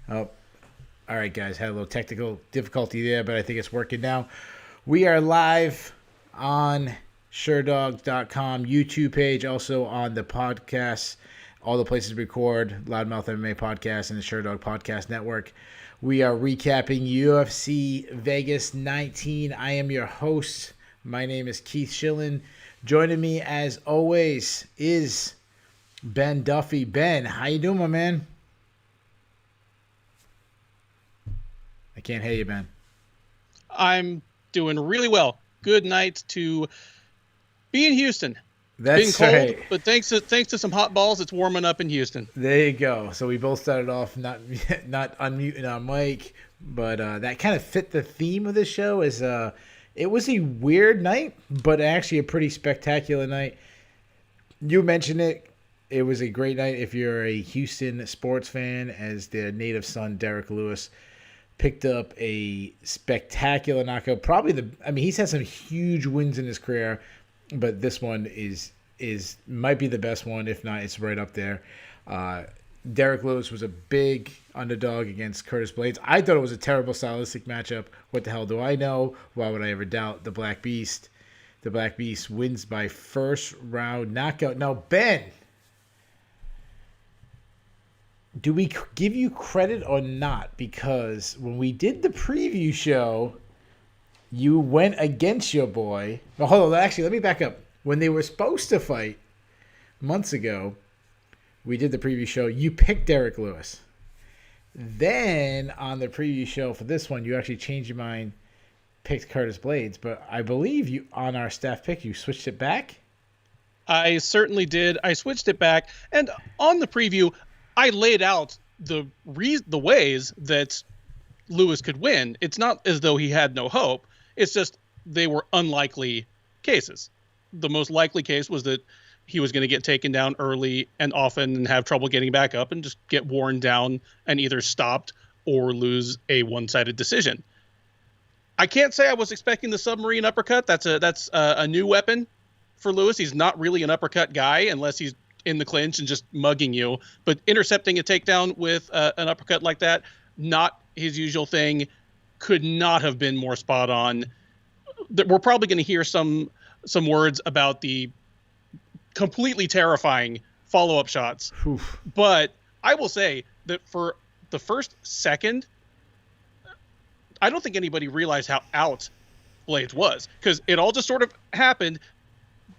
Oh, all right, guys. Had a little technical difficulty there, but I think it's working now. We are live on Sherdog.com YouTube page, also on the podcast, all the places we record, Loudmouth MMA Podcast and the Sherdog Podcast Network. We are recapping UFC Vegas 19. I am your host. My name is Keith Schillen. Joining me, as always, is Ben Duffy. Ben, how you doing, my man? I can't hear you, Ben. I'm doing really well. Good night to be in Houston. That's been cold, right. but thanks to some hot balls, it's warming up in Houston. There you go. So we both started off not unmuting our mic, but that kind of fit the theme of the show. It was a weird night, but actually a pretty spectacular night. You mentioned it. It was a great night if you're a Houston sports fan, as their native son, Derek Lewis, picked up a spectacular knockout. He's had some huge wins in his career, but this one might be the best one. If not, it's right up there. Derek Lewis was a big underdog against Curtis Blaydes. I thought it was a terrible stylistic matchup. What the hell do I know? Why would I ever doubt the Black Beast? The Black Beast wins by first round knockout. Now, Ben, do we give you credit or not? Because when we did the preview show, you went against your boy. Well, hold on. Actually, let me back up. When they were supposed to fight months ago, we did the preview show. You picked Derek Lewis. Then on the preview show for this one, you actually changed your mind, picked Curtis Blaydes. But I believe you, on our staff pick, you switched it back? I certainly did. I switched it back. And on the preview, I laid out the ways that Lewis could win. It's not as though he had no hope. It's just they were unlikely cases. The most likely case was that he was going to get taken down early and often and have trouble getting back up and just get worn down and either stopped or lose a one-sided decision. I can't say I was expecting the submarine uppercut. That's a new weapon for Lewis. He's not really an uppercut guy unless he's in the clinch and just mugging you. But intercepting a takedown with an uppercut like that, not his usual thing, could not have been more spot on. We're probably going to hear some words about the completely terrifying follow-up shots. Oof. But I will say that for the first second, I don't think anybody realized how out Blaydes was, because it all just sort of happened.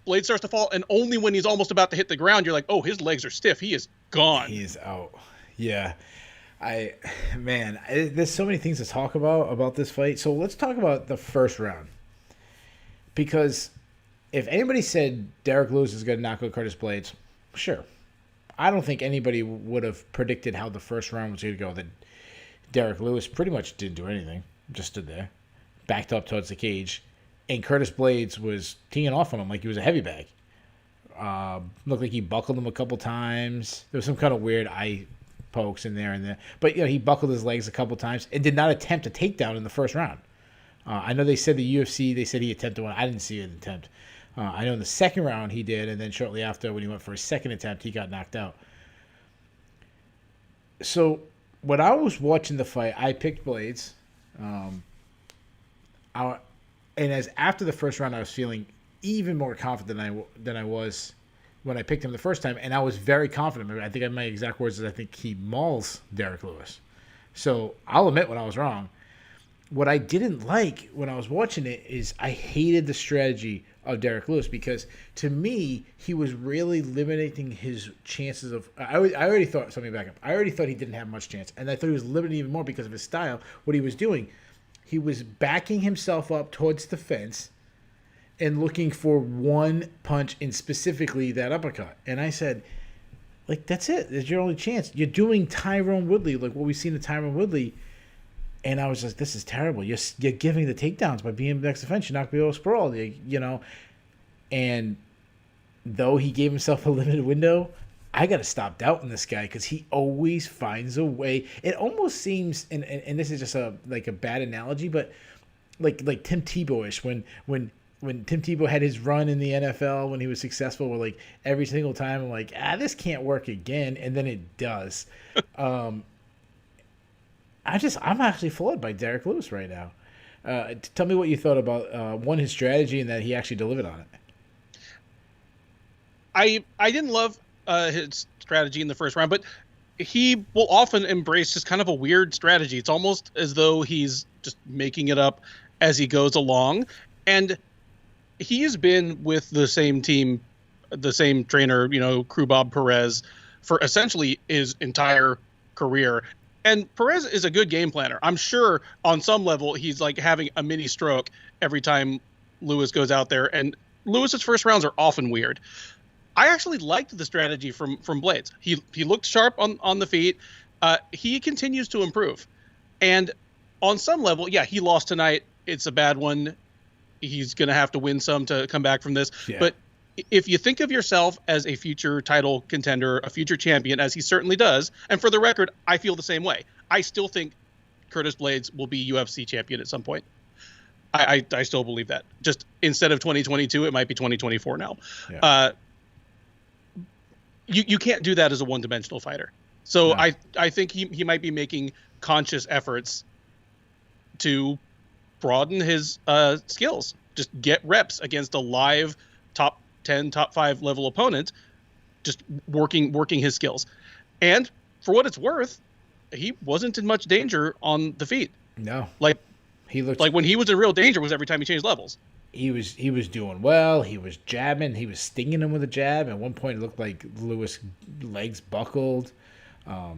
Blaydes starts to fall, and only when he's almost about to hit the ground, you're like, oh, his legs are stiff. He is gone. He's out. Yeah. There's so many things to talk about this fight. So let's talk about the first round. Because if anybody said Derek Lewis is going to knock out Curtis Blaydes, sure. I don't think anybody would have predicted how the first round was going to go. That Derek Lewis pretty much didn't do anything. Just stood there, backed up towards the cage, and Curtis Blaydes was teeing off on him like he was a heavy bag. Looked like he buckled him a couple times. There was some kind of weird eye pokes in there and there. But, he buckled his legs a couple times and did not attempt a takedown in the first round. I know they said the UFC, they said he attempted one. I didn't see an attempt. I know in the second round he did, and then shortly after when he went for his second attempt, he got knocked out. So when I was watching the fight, I picked Blaydes. After the first round, I was feeling even more confident than I was when I picked him the first time, and I was very confident. I think my exact words is I think he mauls Derek Lewis. So I'll admit when I was wrong. What I didn't like when I was watching it is I hated the strategy of Derek Lewis, because to me he was really limiting his chances of. I already thought something back up. I already thought he didn't have much chance, and I thought he was limiting even more because of his style. What he was doing, he was backing himself up towards the fence and looking for one punch, and specifically that uppercut. And I said, that's it. That's your only chance. You're doing Tyron Woodley, like what we've seen in Tyron Woodley. And I was like, this is terrible. You're giving the takedowns by being the next defense. You're not going to be able to sprawl, And though he gave himself a limited window, I got to stop doubting this guy, because he always finds a way. It almost seems, and this is just a bad analogy, but like Tim Tebow-ish, when Tim Tebow had his run in the NFL, when he was successful, where every single time I'm like, this can't work again, and then it does. I'm actually floored by Derek Lewis right now. Tell me what you thought about one, his strategy, and that he actually delivered on it. I didn't love his strategy in the first round, but he will often embrace just kind of a weird strategy. It's almost as though he's just making it up as he goes along. And he's been with the same team, the same trainer, Krubab Perez, for essentially his entire career. And Perez is a good game planner. I'm sure on some level he's like having a mini stroke every time Lewis goes out there. And Lewis's first rounds are often weird. I actually liked the strategy from Blaydes. He looked sharp on the feet. He continues to improve. And on some level, yeah, he lost tonight. It's a bad one. He's going to have to win some to come back from this. Yeah. But if you think of yourself as a future title contender, a future champion, as he certainly does, and for the record, I feel the same way. I still think Curtis Blaydes will be UFC champion at some point. I still believe that. Just instead of 2022, it might be 2024 now. Yeah. You can't do that as a one-dimensional fighter. So no. I think he might be making conscious efforts to broaden his skills. Just get reps against a live top 10, top 5 level opponent, just working his skills. And for what it's worth, he wasn't in much danger on the feet. No. He looked like when he was in real danger was every time he changed levels. He was doing well. He was jabbing. He was stinging him with a jab. At one point, it looked like Lewis' legs buckled.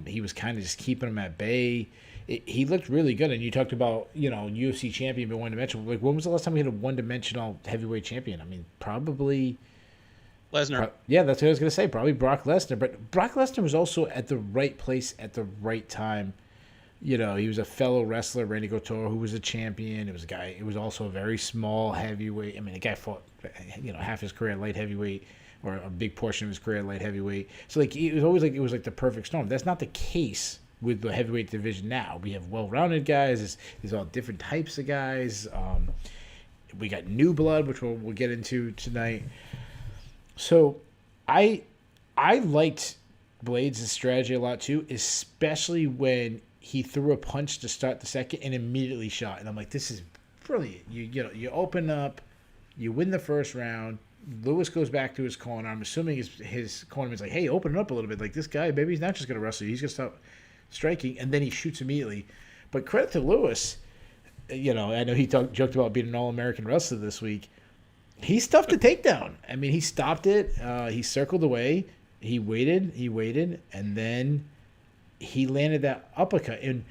He was kind of just keeping him at bay. He looked really good. And you talked about, UFC champion, but one-dimensional. Like, when was the last time we had a one-dimensional heavyweight champion? I mean, probably Lesnar. Yeah, that's what I was going to say. Probably Brock Lesnar. But Brock Lesnar was also at the right place at the right time. He was a fellow wrestler, Randy Couture, who was a champion. It was a guy. It was also a very small heavyweight. I mean, the guy fought, half his career at light heavyweight, or a big portion of his career at light heavyweight. So it was always like the perfect storm. That's not the case with the heavyweight division now. We have well-rounded guys. There's all different types of guys. We got new blood, which we'll get into tonight. So, I liked Blaydes' strategy a lot too, especially when he threw a punch to start the second and immediately shot. And I'm like, this is brilliant. You open up, you win the first round. Lewis goes back to his corner. I'm assuming his cornerman's like, hey, open it up a little bit. Like, this guy, maybe he's not just going to wrestle you. He's going to stop striking. And then he shoots immediately. But credit to Lewis. I know he joked about being an All-American wrestler this week. He stuffed the takedown. I mean, he stopped it. He circled away. He waited, and then he landed that uppercut. And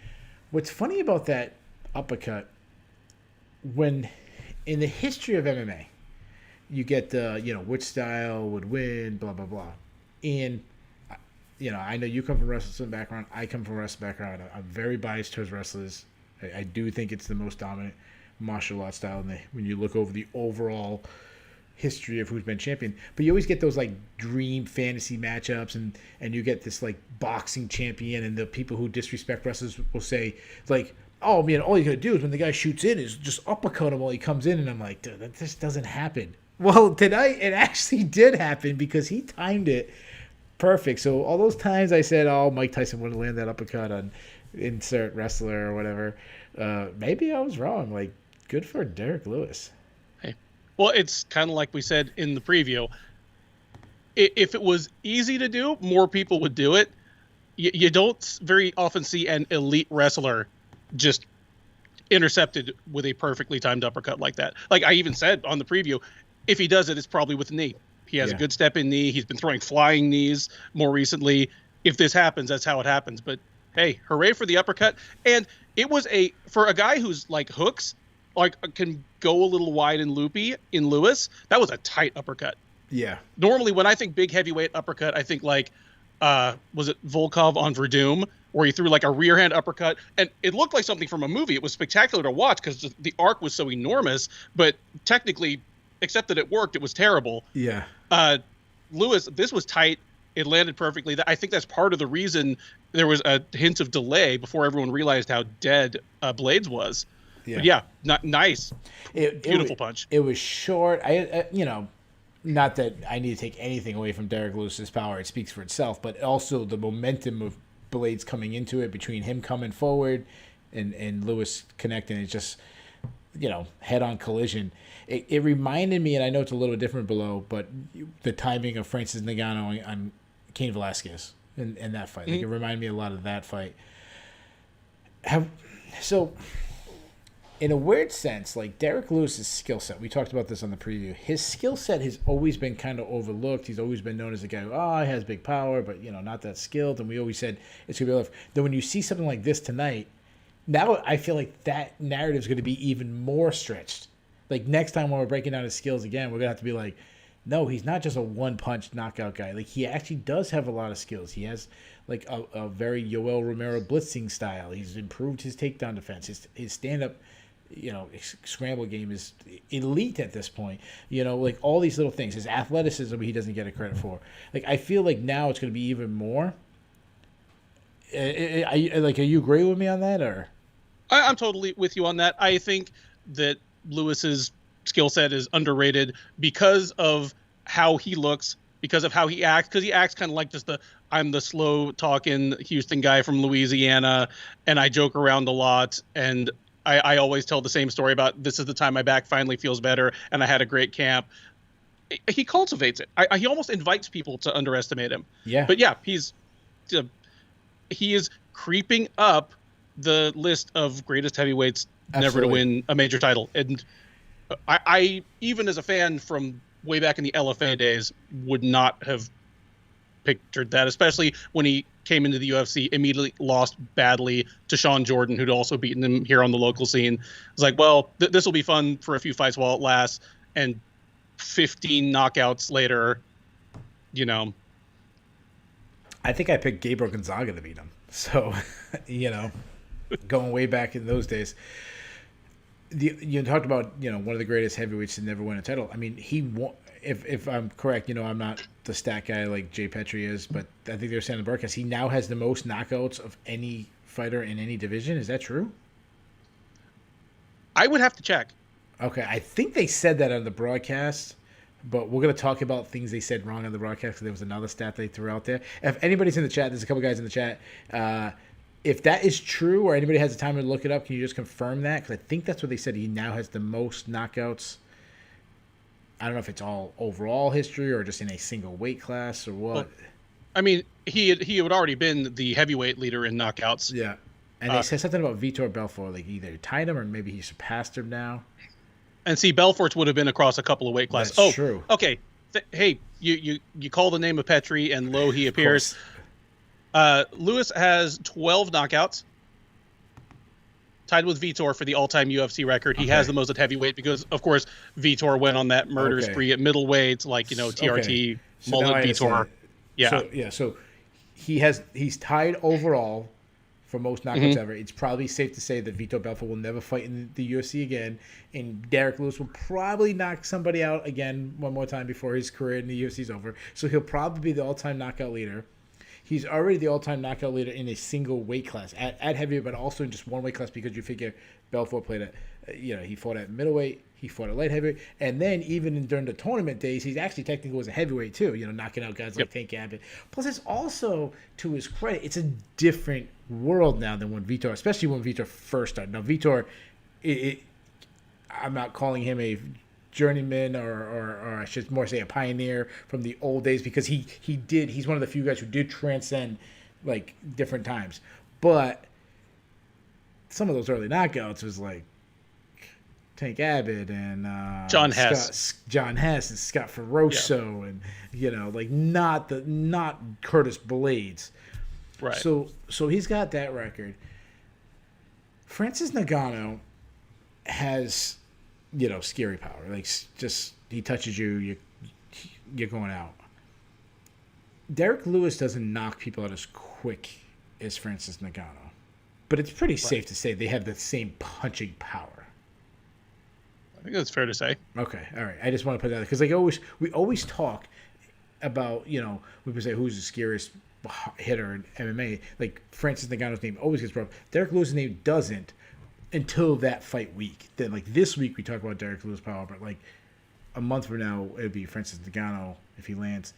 what's funny about that uppercut, when in the history of MMA, you get the, which style would win, blah, blah, blah. And, I know you come from a wrestling background. I come from a wrestling background. I'm very biased towards wrestlers. I do think it's the most dominant martial arts style when you look over the overall history of who's been champion. But you always get those dream fantasy matchups, and you get this boxing champion, and the people who disrespect wrestlers will say oh man, all you gotta do is when the guy shoots in is just uppercut him while he comes in. And I'm like, dude, that just doesn't happen. Well, tonight it actually did happen because he timed it perfect. So all those times I said, oh, Mike Tyson wouldn't land that uppercut on insert wrestler or whatever, maybe I was wrong. Good for Derek Lewis. Hey, well, it's kind of like we said in the preview. If it was easy to do, more people would do it. You don't very often see an elite wrestler just intercepted with a perfectly timed uppercut like that. Like I even said on the preview, if he does it, it's probably with a knee. He has a good step-in knee. He's been throwing flying knees more recently. If this happens, that's how it happens. But hey, hooray for the uppercut. And it was for a guy who's hooks, can go a little wide and loopy in Lewis, that was a tight uppercut. Yeah. Normally when I think big heavyweight uppercut, I think was it Volkov on Verdum, where he threw a rear hand uppercut, and it looked like something from a movie. It was spectacular to watch because the arc was so enormous, but technically, except that it worked, it was terrible. Yeah. Lewis, this was tight. It landed perfectly. I think that's part of the reason there was a hint of delay before everyone realized how dead Blaydes was. Yeah. But nice. Beautiful punch. It was short. Not that I need to take anything away from Derek Lewis's power. It speaks for itself, but also the momentum of Blaydes coming into it, between him coming forward and Lewis connecting. It's just, head-on collision. It reminded me, and I know it's a little different below, but the timing of Francis Ngannou on Cain Velasquez in that fight. Like, it reminded me a lot of that fight. So, in a weird sense, like Derek Lewis's skill set, we talked about this on the preview. His skill set has always been kind of overlooked. He's always been known as a guy who, he has big power, but not that skilled. And we always said it's gonna be rough. Then when you see something like this tonight, now I feel like that narrative is going to be even more stretched. Like next time when we're breaking down his skills again, we're gonna have to be like, no, he's not just a one-punch knockout guy. Like, he actually does have a lot of skills. He has like a very Yoel Romero blitzing style. He's improved his takedown defense. His stand-up, scramble game is elite at this point. Like all these little things. His athleticism, he doesn't get a credit for. Like, I feel like now it's going to be even more. Are you agree with me on that, or? I'm totally with you on that. I think that Lewis's skill set is underrated because of how he looks, because of how he acts, because he acts kind of like just I'm the slow talking Houston guy from Louisiana, and I joke around a lot, and I always tell the same story about this is the time my back finally feels better and I had a great camp. He cultivates it. He almost invites people to underestimate him. Yeah. But yeah, he is creeping up the list of greatest heavyweights never to win a major title. And I even as a fan from way back in the LFA days would not have pictured that, especially when he came into the UFC, immediately lost badly to Sean Jordan, who'd also beaten him here on the local scene. It's like, well, this will be fun for a few fights while it lasts. And 15 knockouts later, I think I picked Gabriel Gonzaga to beat him. So, going way back in those days. You talked about, one of the greatest heavyweights to never win a title. I mean, he won, if I'm correct, I'm not the stat guy like Jay Petrie is, but I think they were saying in the broadcast, he now has the most knockouts of any fighter in any division. Is that true? I would have to check. Okay, I think they said that on the broadcast, but we're going to talk about things they said wrong on the broadcast because there was another stat they threw out there. If anybody's in the chat, there's a couple guys in the chat. If that is true or anybody has the time to look it up, can you just confirm that? Because I think that's what they said. He now has the most knockouts. I don't know if it's all overall history or just in a single weight class or what. Well, I mean, he had already been the heavyweight leader in knockouts. Yeah. And they said something about Vitor Belfort, like either tied him or maybe he surpassed him now. And see, Belfort's would have been across a couple of weight classes. That's true. Okay. Hey, you call the name of Petrie and lo, he appears. Lewis has 12 knockouts, tied with Vitor for the all-time UFC record. He has the most at heavyweight because, of course, Vitor went on that murder spree at middleweight, like TRT, mullet Vitor. Yeah. So he's tied overall for most knockouts ever. It's probably safe to say that Vitor Belfort will never fight in the UFC again, and Derek Lewis will probably knock somebody out again one more time before his career in the UFC is over. So he'll probably be the all-time knockout leader. He's already the all-time knockout leader in a single weight class at heavyweight, but also in just one weight class because you figure Belfort played at, he fought at middleweight, he fought at light heavyweight, and then even during the tournament days, he's actually technically was a heavyweight too, knocking out guys like Tank Abbott. Plus, it's also, to his credit, it's a different world now than when Vitor, especially when Vitor first started. Now, Vitor, I'm not calling him a journeyman or I should more say a pioneer from the old days because he's one of the few guys who did transcend like different times. But some of those early knockouts was like Tank Abbott and John Hess and Scott Ferroso and like not Curtis Blaydes. Right. So he's got that record. Francis Ngannou has scary power. Like, just he touches you, you're going out. Derek Lewis doesn't knock people out as quick as Francis Ngannou, but it's pretty safe to say they have the same punching power. I think that's fair to say. Okay, all right. I just want to put that because we always talk about we would say who's the scariest hitter in MMA. Like Francis Ngannou's name always gets brought up. Derek Lewis's name doesn't. Until that fight week. Then, like, this week we talk about Derek Lewis power, but, like, a month from now, it would be Francis Ngannou if he lands.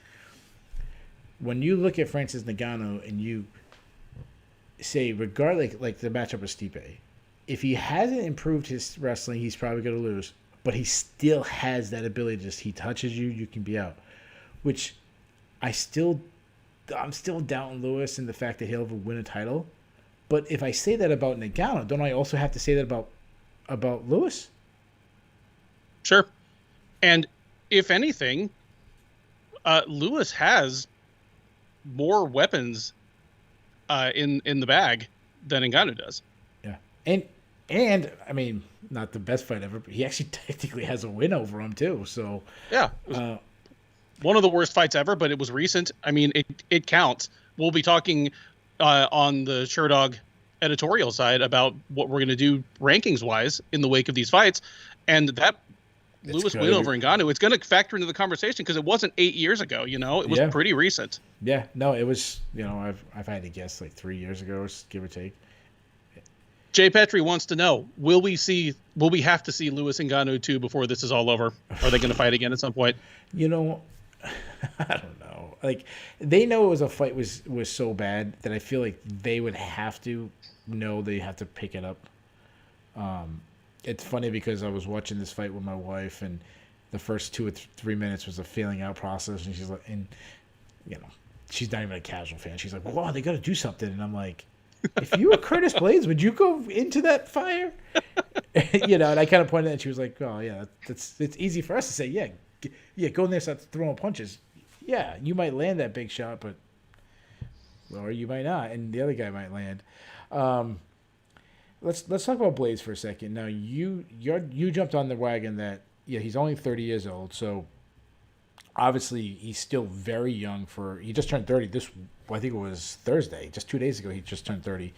When you look at Francis Ngannou and you say, regardless, like the matchup with Stipe, if he hasn't improved his wrestling, he's probably going to lose. But he still has that ability. Just he touches you, you can be out. Which I'm still doubting Lewis and the fact that he'll ever win a title. But if I say that about Ngannou, don't I also have to say that about Lewis? Sure. And if anything, Lewis has more weapons in the bag than Ngannou does. Yeah. And I mean, not the best fight ever, but he actually technically has a win over him too. So yeah, one of the worst fights ever, but it was recent. I mean, it counts. We'll be talking on the Sherdog editorial side about what we're going to do rankings wise in the wake of these fights, and that Lewis win over Ngannou, it's going to factor into the conversation because it wasn't 8 years ago. You know, it was pretty recent. Yeah, no, it was. You know, I've had to guess like 3 years ago, give or take. Jay Petrie wants to know: Will we have to see Lewis Ngannou 2 before this is all over? Are they going to fight again at some point? You know, I don't know. Like they know it was a fight was so bad that I feel like they would have to know they have to pick it up. It's funny because I was watching this fight with my wife, and the first 2 or 3 minutes was a feeling out process, and she's like, and you know, she's not even a casual fan. She's like, "Wow, they got to do something," and I'm like, if you were Curtis Blaydes, would you go into that fire? You know, and I kind of pointed at it, and she was like, "Oh yeah, it's easy for us to say, yeah, go in there, start throwing punches. Yeah, you might land that big shot, but or you might not, and the other guy might land." Let's talk about Blaydes for a second. Now you jumped on the wagon that he's only 30 years old, so obviously he's still very young he just turned 30 I think it was Thursday, just 2 days ago he just turned 30.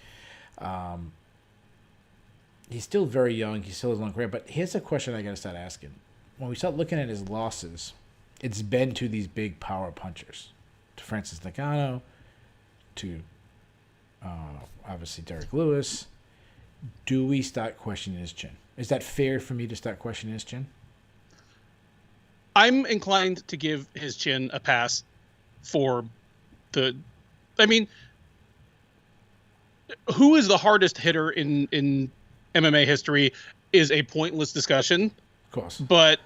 He's still very young, he still has a long career, but here's a question I got to start asking. When we start looking at his losses, it's been to these big power punchers, to Francis Ngannou, to obviously Derek Lewis. Do we start questioning his chin? Is that fair for me to start questioning his chin? I'm inclined to give his chin a pass for I mean, who is the hardest hitter in MMA history is a pointless discussion. Of course. But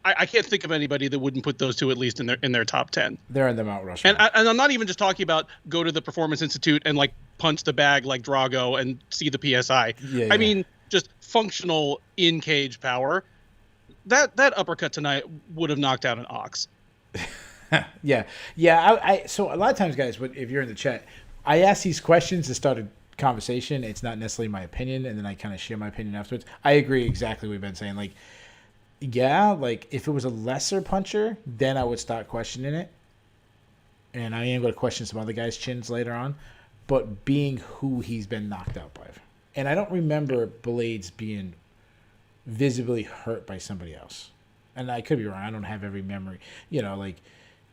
I can't think of anybody that wouldn't put those two at least in their top 10. They're in the Mount Rushmore. And I'm not even just talking about go to the Performance Institute and like punch the bag like Drago and see the PSI. Yeah, I mean, just functional in cage power. That uppercut tonight would have knocked out an ox. Yeah. So a lot of times, guys, if you're in the chat, I ask these questions to start a conversation. It's not necessarily my opinion, and then I kind of share my opinion afterwards. I agree exactly what we've been saying. Like, yeah, like if it was a lesser puncher, then I would start questioning it. And I am going to question some other guys' chins later on. But being who he's been knocked out by. And I don't remember Blaydes being visibly hurt by somebody else. And I could be wrong. I don't have every memory. You know, like,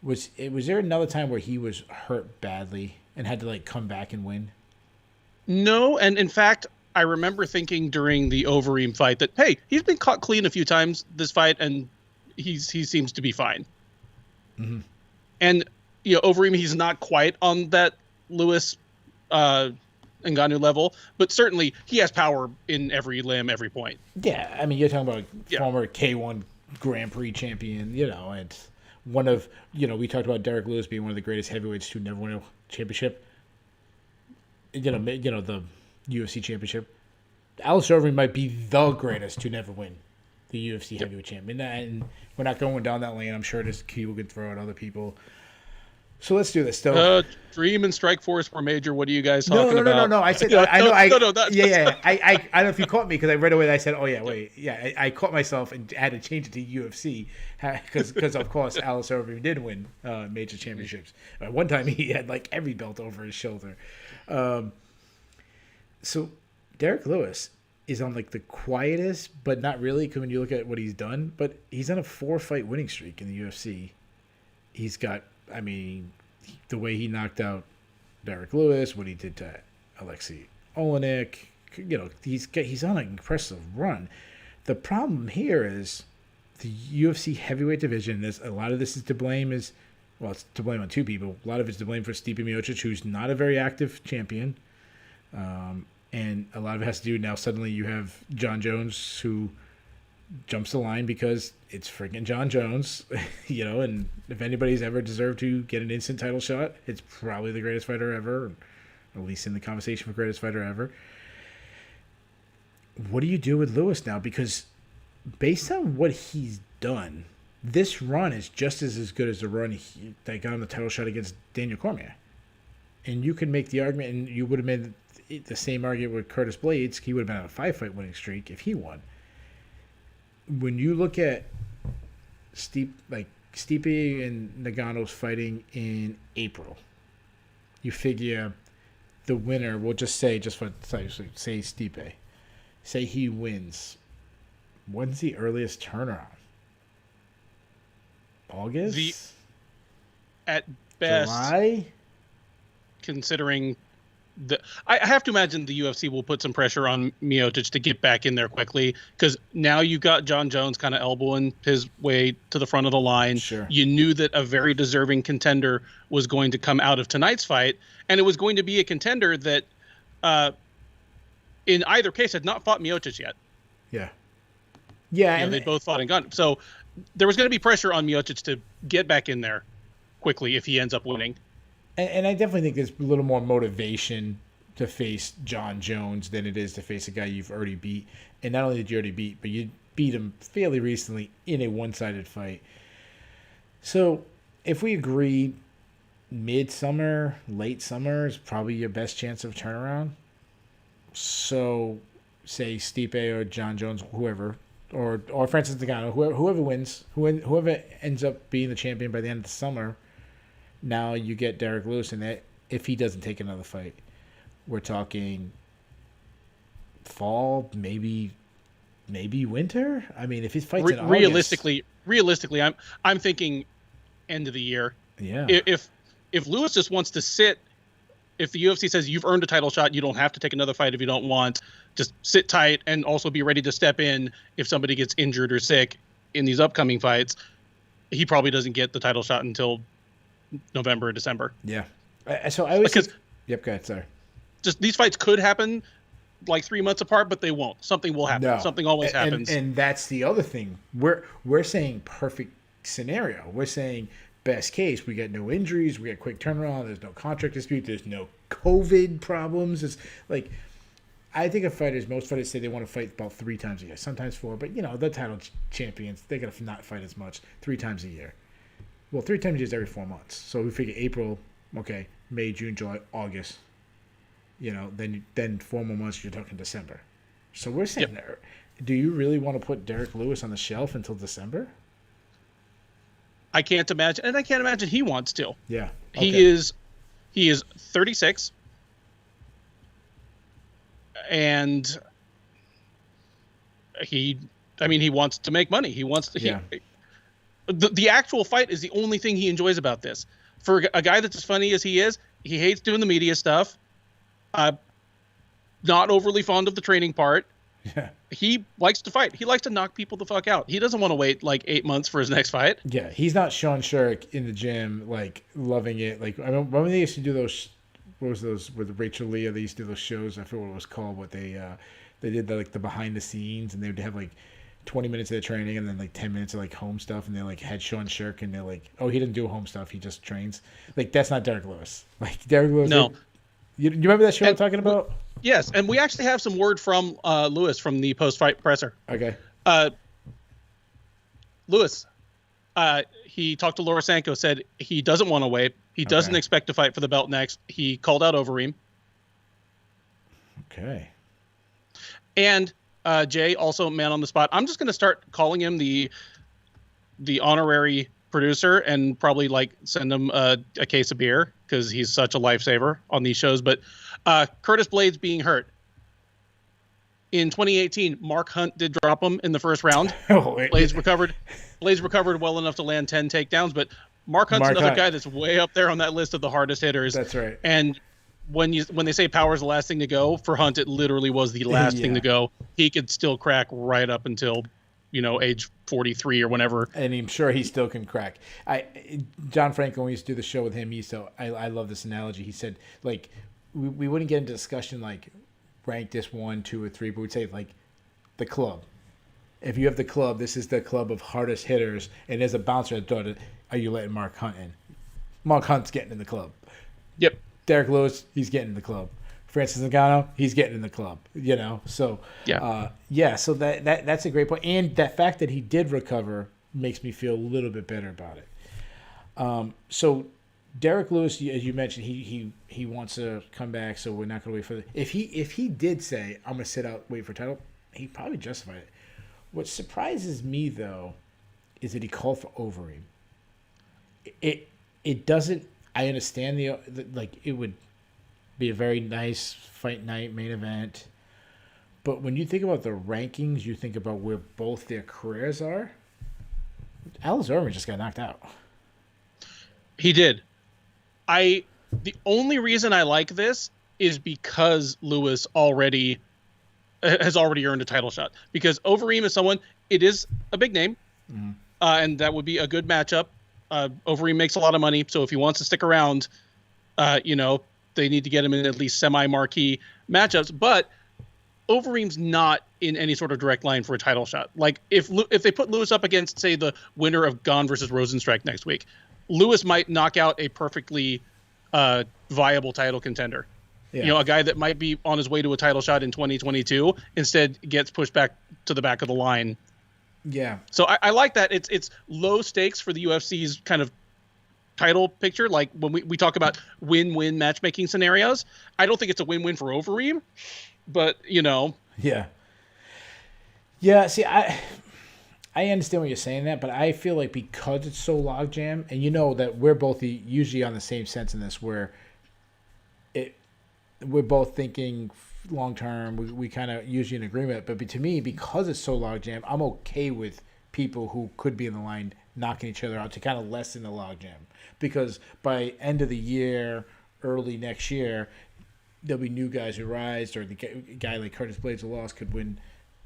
was there another time where he was hurt badly and had to, like, come back and win? No, and in fact, I remember thinking during the Overeem fight that, hey, he's been caught clean a few times this fight, and he seems to be fine. Mm-hmm. And, Overeem, he's not quite on that Lewis Ngannou level, but certainly he has power in every limb, every point. Yeah, I mean, you're talking about former K1 Grand Prix champion, and one of, we talked about Derek Lewis being one of the greatest heavyweights to never win a championship. The UFC championship. Alistair Overeem might be the greatest to never win the UFC heavyweight champion. And we're not going down that lane. I'm sure this people could throw out other people. So let's do this. So, Dream and Strikeforce were major. What are you guys talking about? No. I said I know. I don't know if you caught me because I read away. I said, "Oh yeah, wait, yeah." I caught myself and had to change it to UFC because of course Alistair Overeem did win major championships. One time he had like every belt over his shoulder. So Derek Lewis is on like the quietest, but not really. When you look at what he's done, but he's on a 4-fight winning streak in the UFC. He's got. I mean, the way he knocked out Derek Lewis, what he did to Alexei Oleinik, he's on an impressive run. The problem here is the UFC heavyweight division. A lot of this is to blame is well, it's to blame on two people. A lot of it's to blame for Stipe Miocic, who's not a very active champion. And a lot of it has to do now. Suddenly you have John Jones who jumps the line because it's freaking John Jones, and if anybody's ever deserved to get an instant title shot, it's probably the greatest fighter ever, at least in the conversation for greatest fighter ever. What do you do with Lewis now? Because based on what he's done, this run is just as good as the run that got him the title shot against Daniel Cormier. And you can make the argument, and you would have made the same argument with Curtis Blaydes. He would have been on a 5-fight winning streak if he won. When you look at Stipe and Nagano's fighting in April, you figure the winner, we'll just say Stipe, say he wins. When's the earliest turnaround? August? At best, July? Considering I have to imagine the UFC will put some pressure on Miocic to get back in there quickly, because now you got John Jones kind of elbowing his way to the front of the line. Sure. You knew that a very deserving contender was going to come out of tonight's fight, and it was going to be a contender that, in either case, had not fought Miocic yet. Yeah. Yeah, and they both fought and gone. So there was going to be pressure on Miocic to get back in there quickly if he ends up winning. And I definitely think there's a little more motivation to face John Jones than it is to face a guy you've already beat. And not only did you already beat, but you beat him fairly recently in a one-sided fight. So if we agree mid-summer, late summer is probably your best chance of turnaround. So say Stipe or John Jones, whoever, or Francis Ngannou, whoever wins, whoever ends up being the champion by the end of the summer. Now you get Derek Lewis, and that if he doesn't take another fight, we're talking fall, maybe winter. I mean, if he fights in realistically, I'm thinking end of the year. Yeah. If Lewis just wants to sit, if the UFC says you've earned a title shot, you don't have to take another fight if you don't want. Just sit tight and also be ready to step in if somebody gets injured or sick in these upcoming fights. He probably doesn't get the title shot until November or December. Yeah. So I always yep, go ahead, sorry. Just these fights could happen like 3 months apart, but they won't. Something will happen. No. Something always happens. And that's the other thing. We're saying perfect scenario. We're saying best case. We get no injuries. We get quick turnaround. There's no contract dispute. There's no COVID problems. It's like, I think most fighters say they want to fight about 3 times a year, sometimes 4. But the title champions, they're gonna not fight as much 3 times a year. Well, 3 times a year is every 4 months. So we figure April, okay, May, June, July, August. Then 4 more months, you're talking December. So we're saying, do you really want to put Derek Lewis on the shelf until December? I can't imagine, and I can't imagine he wants to. Yeah. Okay. He is 36, and he wants to make money. He wants to. Yeah. The actual fight is the only thing he enjoys about this. For a guy that's as funny as he is, he hates doing the media stuff. Not overly fond of the training part. Yeah. He likes to fight. He likes to knock people the fuck out. He doesn't want to wait like 8 months for his next fight. Yeah, he's not Sean Sherrick in the gym, like loving it. Like I remember when they used to do those. What was those with Rachel Leah? They used to do those shows. I forget what it was called. What they did the behind the scenes, and they would have like 20 minutes of the training and then like 10 minutes of like home stuff, and they like had Sean Sherrick, and they're like, oh, he didn't do home stuff, he just trains. Like that's not Derek Lewis. Like Derek Lewis. No. You remember that show I'm talking about? Yes, and we actually have some word from Lewis from the post-fight presser. Okay. Lewis, he talked to Laura Sanko, said he doesn't want to wait. He doesn't expect to fight for the belt next. He called out Overeem. Okay. And Jay, also man on the spot. I'm just going to start calling him the honorary producer and probably like send him a case of beer because he's such a lifesaver on these shows. But Curtis Blaydes being hurt. In 2018, Mark Hunt did drop him in the first round. Blaydes recovered well enough to land 10 takedowns, but Mark Hunt's another guy that's way up there on that list of the hardest hitters. That's right. And when they say power's the last thing to go, for Hunt it literally was the last thing to go. He could still crack right up until age 43 or whenever. And I'm sure he still can crack. John Franklin, we used to do the show with him. I love this analogy. He said, like, we wouldn't get into discussion like rank this 1, 2, or 3, but we'd say like the club. If you have the club, this is the club of hardest hitters, and there's a bouncer at the door. Are you letting Mark Hunt in? Mark Hunt's getting in the club. Yep. Derek Lewis, he's getting in the club. Francis Ngannou, he's getting in the club. So so that's a great point, and that fact that he did recover makes me feel a little bit better about it. So Derek Lewis, as you mentioned, he wants to come back, so we're not going to wait for it. If he did say I'm going to sit out, wait for title, he probably justified it. What surprises me though is that he called for Overeem. It doesn't. I understand it would be a very nice fight night main event, but when you think about the rankings, you think about where both their careers are. Alex Overeem just got knocked out. He did. The only reason I like this is because Lewis has already earned a title shot. Because Overeem is someone, it is a big name, and that would be a good matchup. Overeem makes a lot of money, so if he wants to stick around, they need to get him in at least semi-marquee matchups. But Overeem's not in any sort of direct line for a title shot. Like, if they put Lewis up against, say, the winner of Gane versus Rosenstrike next week, Lewis might knock out a perfectly viable title contender. Yeah. A guy that might be on his way to a title shot in 2022 instead gets pushed back to the back of the line. Yeah. So I like that. It's low stakes for the UFC's kind of title picture. Like when we talk about win-win matchmaking scenarios, I don't think it's a win-win for Overeem, but Yeah. Yeah. See, I understand what you're saying that, but I feel like because it's so logjam, and that we're both usually on the same sense in this, where we're both thinking long term. We kind of usually in agreement, but to me, because it's so logjam, I'm okay with people who could be in the line knocking each other out to kind of lessen the logjam. Because by end of the year, early next year, there'll be new guys who rise, or the guy like Curtis Blaydes who lost could win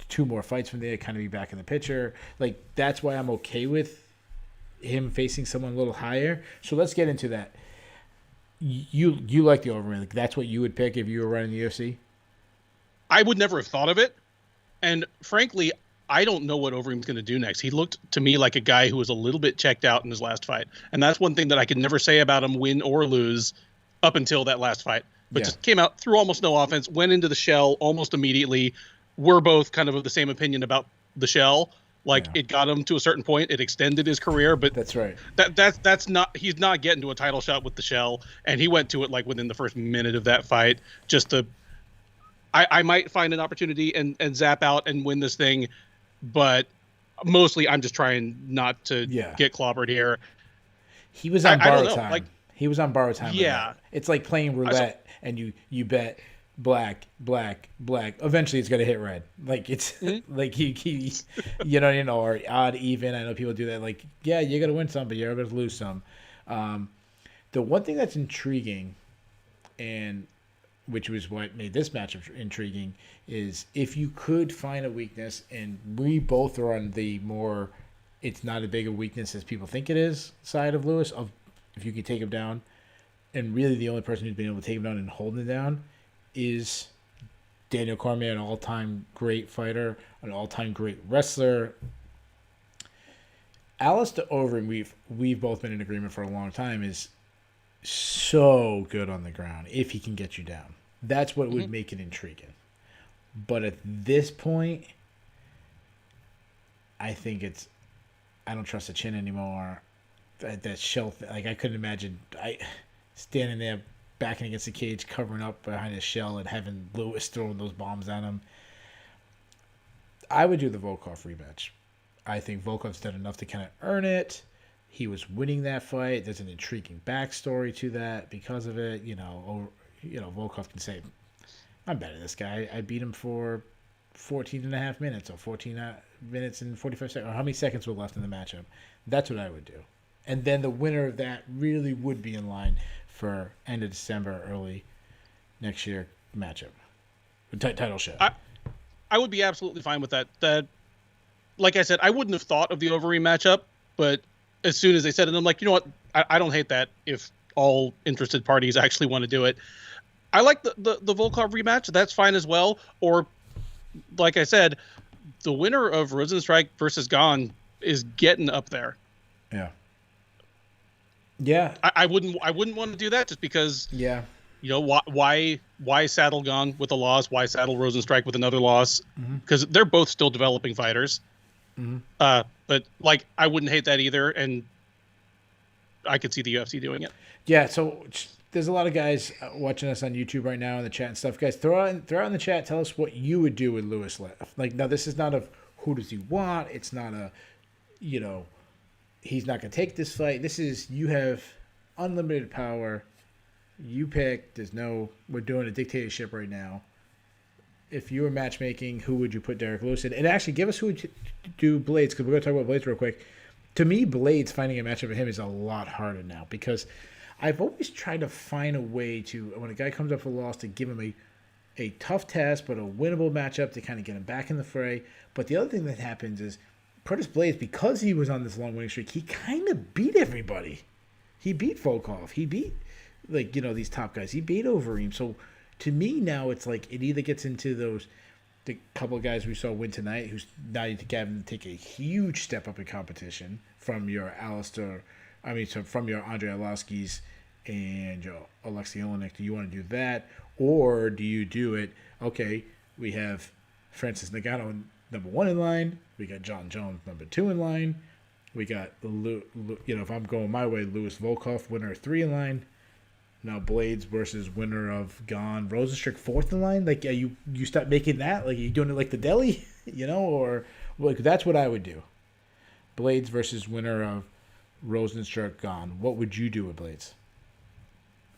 2 more fights from there, kind of be back in the picture. Like, that's why I'm okay with him facing someone a little higher. So let's get into that. You like the Overeem. Like, that's what you would pick if you were running the UFC? I would never have thought of it. And frankly, I don't know what Overeem's going to do next. He looked to me like a guy who was a little bit checked out in his last fight. And that's one thing that I could never say about him, win or lose, up until that last fight. But just came out, threw almost no offense, went into the shell almost immediately. We're both kind of the same opinion about the shell. Like, it got him to a certain point. It extended his career, but that's right. That's not. He's not getting to a title shot with the shell, and he went to it like within the first minute of that fight. Just to, I might find an opportunity and zap out and win this thing, but mostly I'm just trying not to get clobbered here. He was on borrowed time. He was on borrowed time. Yeah, it's like playing roulette, and you bet black. Eventually, it's gonna hit red. Like, it's like he or odd, even. I know people do that. Like, yeah, you're gonna win some, but you're gonna lose some. The one thing that's intriguing, and which was what made this matchup intriguing, is if you could find a weakness, and we both are on the more, it's not as big a weakness as people think it is side of Lewis. Of if you could take him down, and really the only person who's been able to take him down and hold him down is Daniel Cormier, an all-time great fighter, an all-time great wrestler. Alistair Overeem, we've both been in agreement for a long time, is so good on the ground if he can get you down. That's what would make it intriguing. But at this point, I think I don't trust the chin anymore. That shell, like, I couldn't imagine standing there backing against the cage, covering up behind his shell, and having Lewis throwing those bombs at him. I would do the Volkov rematch. I think Volkov's done enough to kind of earn it. He was winning that fight. There's an intriguing backstory to that because of it. Volkov can say, I'm better than this guy. I beat him for 14 and a half minutes, or 14 minutes and 45 seconds, or how many seconds were left in the matchup. That's what I would do. And then the winner of that really would be in line for end of December, early next year matchup. Title shot. I would be absolutely fine with that. like I said, I wouldn't have thought of the Overeem matchup, but as soon as they said it, I'm like, you know what? I don't hate that if all interested parties actually want to do it. I like the Volkov rematch. That's fine as well. Or, like I said, the winner of Rosenstrike versus Gahn is getting up there. Yeah. Yeah. I wouldn't want to do that just because. Yeah. You know, why saddle Gahn with a loss? Why saddle Rosenstrike with another loss? Because they're both still developing fighters. But like, I wouldn't hate that either, and I could see the UFC doing it. Yeah. So there's a lot of guys watching us on YouTube right now in the chat and stuff. Guys, throw out in the chat. Tell us what you would do with Lewis left. Like, now this is not of who does he want. It's not a, you know, he's not going to take this fight. This is, you have unlimited power. You pick. We're doing a dictatorship right now. If you were matchmaking, who would you put Derek Lewis in? And actually, give us who would do Blaydes, because we're going to talk about Blaydes real quick. To me, Blaydes, finding a matchup with him is a lot harder now, because I've always tried to find a way to, when a guy comes up for a loss, to give him a tough test, but a winnable matchup to kind of get him back in the fray. But the other thing that happens is, Curtis Blaydes, because he was on this long winning streak, he kind of beat everybody. He beat Volkov. He beat, like, you know, these top guys. He beat Overeem. So to me now, it's like it either gets into the couple of guys we saw win tonight, who's now you have to take a huge step up in competition from your from your Andre Arlovskis and your Alexei Oleinik. Do you want to do that? Or do you do it, okay, we have Francis Ngannou number 1 in line. We got John Jones number 2 in line. We got, if I'm going my way, Louis Volkov, winner 3 in line. Now Blaydes versus winner of Gahn Rosenstrike 4th in line. Like, you start making that? Like, are you doing it like the deli? Or like, that's what I would do. Blaydes versus winner of Rosenstrike Gahn. What would you do with Blaydes?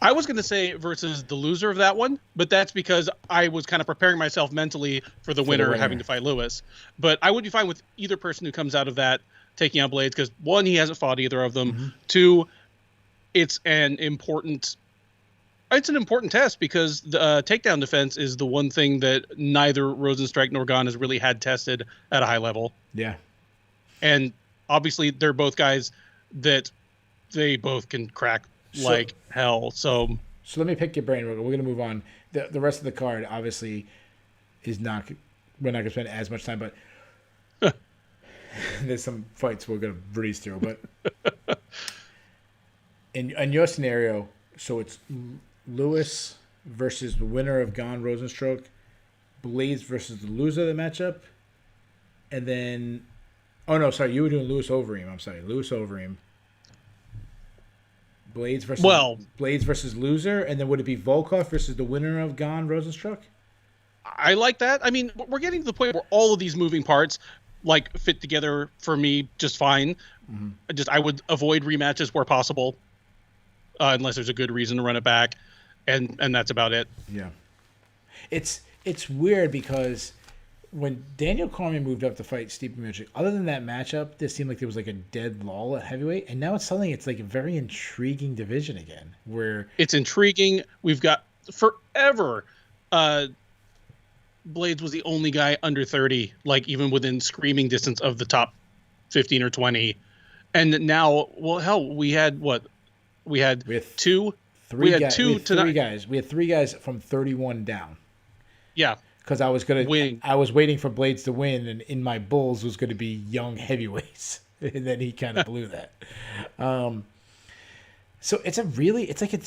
I was going to say versus the loser of that one, but that's because I was kind of preparing myself mentally for the winner having to fight Lewis. But I would be fine with either person who comes out of that taking out Blaydes, because 1, he hasn't fought either of them. 2, it's an important test, because the takedown defense is the one thing that neither Rosenstrike nor Gahn has really had tested at a high level. Yeah. And obviously they're both guys that they both can crack like hell. So let me pick your brain. We're going to move on. The rest of the card obviously is not, we're not going to spend as much time, but there's some fights we're going to breeze through. But in your scenario, so it's Lewis versus the winner of Gahn Rosenstrike, Blaydes versus the loser of the matchup, and then, oh no, sorry, you were doing Lewis Overeem. I'm sorry, Lewis Overeem. Blaydes versus loser, and then would it be Volkov versus the winner of Gahn Rosenstrike? I like that. I mean, we're getting to the point where all of these moving parts like fit together for me just fine. I would avoid rematches where possible, unless there's a good reason to run it back, and that's about it. Yeah, it's weird because when Daniel Cormier moved up to fight Stipe Miocic, other than that matchup, this seemed like there was like a dead lull at heavyweight, and now it's suddenly it's like a very intriguing division again. Where it's intriguing. We've got forever. Blaydes was the only guy under 30, like even within screaming distance of the top 15 or 20, and now, well, hell, we had two. Three guys. We had 3 guys from 31 down. Yeah. Because I was waiting for Blaydes to win, and in my bulls was going to be young heavyweights, and then he kind of blew that. So it's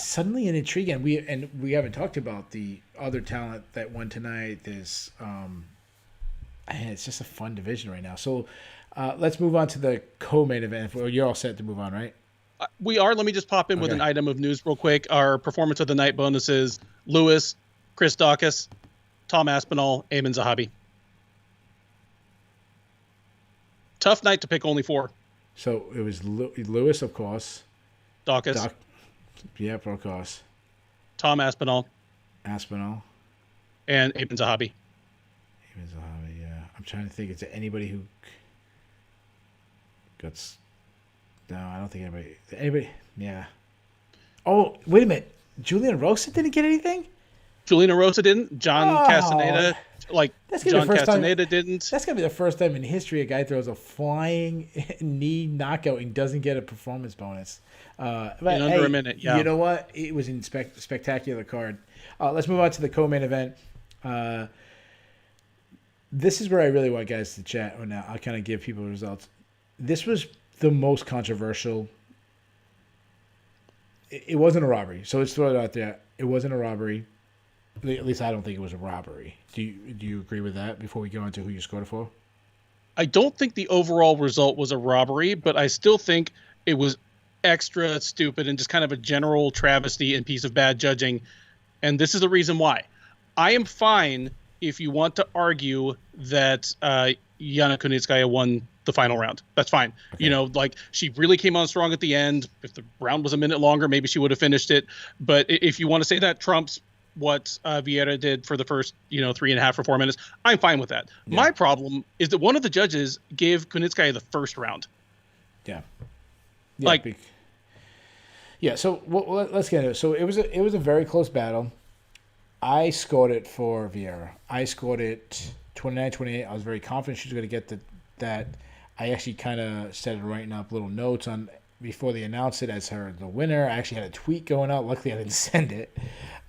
suddenly an intrigue, and we haven't talked about the other talent that won tonight. There's it's just a fun division right now. So let's move on to the co-main event. You're all set to move on, right? We are. Let me just pop in with an item of news real quick. Our performance of the night bonuses: Lewis, Chris Daukaus, Tom Aspinall, Eamon Zahabi. Tough night to pick only 4. So it was Lewis, of course. Daukaus. Of course. Tom Aspinall. And Eamon Zahabi. Yeah. I'm trying to think. Is there anybody who got... No, I don't think anybody... Yeah. Oh, wait a minute. Julian Rosa didn't get anything? Julian Rosa didn't. John Castaneda, like That's gonna be John the first time. Castaneda didn't. That's gonna be the first time in history a guy throws a flying knee knockout and doesn't get a performance bonus. But In under a minute, yeah. You know what? It was in spectacular card. Let's move on to the co-main event. This is where I really want guys to chat on now. I'll kind of give people the results. This was the most controversial. It wasn't a robbery, so let's throw it out there. It wasn't a robbery. At least I don't think it was a robbery. Do you agree with that before we go into who you scored it for? I don't think the overall result was a robbery, but I still think it was extra stupid and just kind of a general travesty and piece of bad judging. And this is the reason why. I am fine if you want to argue that Yana Kunitskaya won the final round. That's fine. Okay. You know, like she really came on strong at the end. If the round was a minute longer, maybe she would have finished it. But if you want to say that trumps what Vieira did for the first, 3.5 or 4 minutes, I'm fine with that. Yeah. My problem is that one of the judges gave Kunitskaya the first round. Yeah. So let's get into it. So it was a very close battle. I scored it for Vieira. I scored it 29-28. I was very confident she was going to get that. I actually kind of started writing up little notes on before they announced it as the winner. I actually had a tweet going out. Luckily, I didn't send it.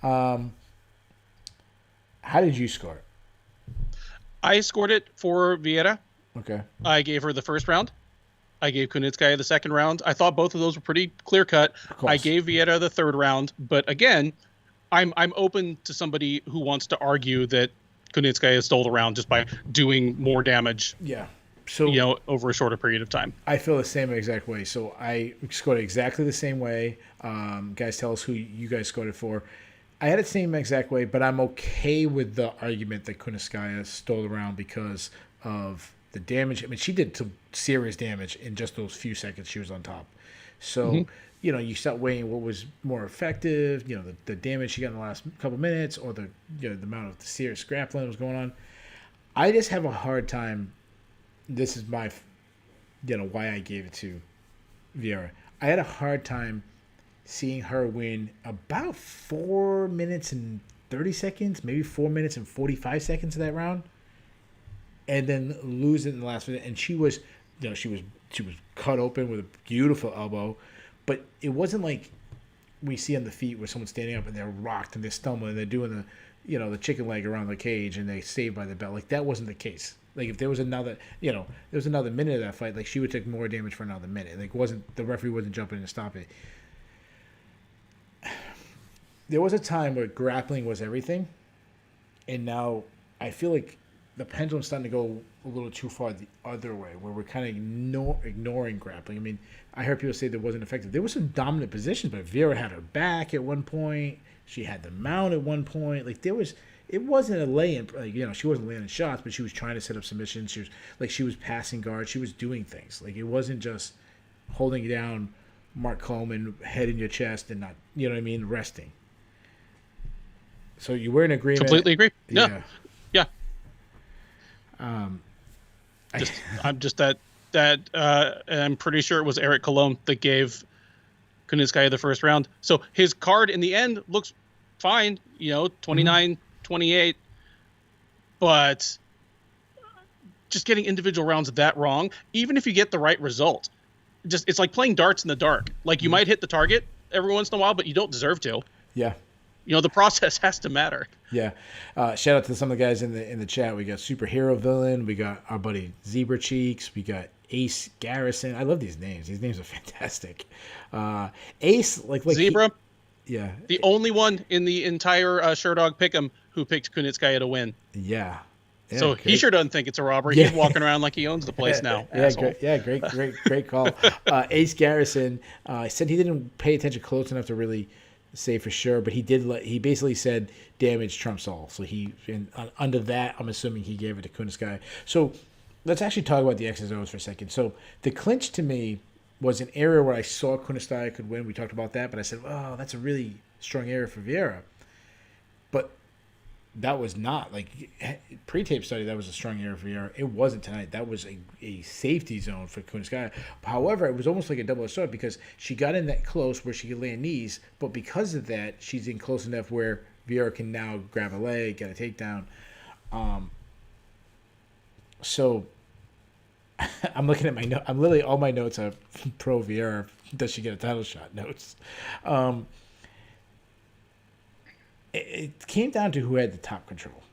How did you score it? I scored it for Vieira. Okay. I gave her the first round. I gave Kunitskaya the second round. I thought both of those were pretty clear cut. I gave Vieira the third round, but again, I'm open to somebody who wants to argue that Kunitskaya stole the round just by doing more damage. Yeah. So over a shorter period of time. I feel the same exact way. So I scored it exactly the same way. Guys, tell us who you guys scored it for. I had it the same exact way, but I'm okay with the argument that Kunitskaya stole the round because of the damage. I mean, she did some serious damage in just those few seconds she was on top. So, you start weighing what was more effective, the damage she got in the last couple minutes or the amount of serious grappling that was going on. I just have a hard time. This is my, why I gave it to Vieira. I had a hard time seeing her win about 4 minutes and 30 seconds, maybe 4 minutes and 45 seconds of that round, and then lose it in the last minute. And she was, she was cut open with a beautiful elbow, but it wasn't like we see on the feet where someone's standing up and they're rocked and they're stumbling and they're doing the chicken leg around the cage and they saved by the belt. Like that wasn't the case. Like if there was another, minute of that fight, like she would take more damage for another minute. Like the referee wasn't jumping in to stop it. There was a time where grappling was everything, and now I feel like the pendulum's starting to go a little too far the other way, where we're kind of ignoring grappling. I mean, I heard people say that wasn't effective. There were some dominant positions, but Vieira had her back at one point. She had the mount at one point. Like it wasn't a lay-in. She wasn't landing shots, but she was trying to set up submissions. She was passing guard. She was doing things. Like it wasn't just holding down Mark Coleman, head in your chest, and not, resting. So you were in agreement. Completely agree. Yeah. I'm pretty sure it was Eric Colon that gave Kunitskaya the first round. So his card in the end looks fine, 29-28, but just getting individual rounds that wrong, even if you get the right result, it's like playing darts in the dark. Like you might hit the target every once in a while, but you don't deserve to. Yeah. The process has to matter. Yeah. Shout out to some of the guys in the chat. We got Superhero Villain. We got our buddy Zebra Cheeks. We got Ace Garrison. I love these names. These names are fantastic. Ace, like Zebra. Yeah. The only one in the entire Sherdog Pick'em who picked Kunitskaya to win. Yeah. So great. He sure doesn't think it's a robbery. Yeah. He's walking around like he owns the place now. Great call. Ace Garrison said he didn't pay attention close enough to really say for sure, but he basically said damage trumps all. So under that, I'm assuming he gave it to Kunitskaya. So let's actually talk about the X's and O's for a second. So the clinch to me was an area where I saw Kunitskaya could win. We talked about that, but I said, oh, that's a really strong area for Vieira. But that was not, like, pre-tape study, that was a strong area for Vieira. It wasn't tonight. That was a safety zone for Kunitskaya. However, it was almost like a double-edged sword because she got in that close where she could land knees, but because of that, she's in close enough where Vieira can now grab a leg, get a takedown. So I'm looking at my note. I'm literally all my notes are pro Vieira. Does she get a title shot? Notes. It came down to who had the top control,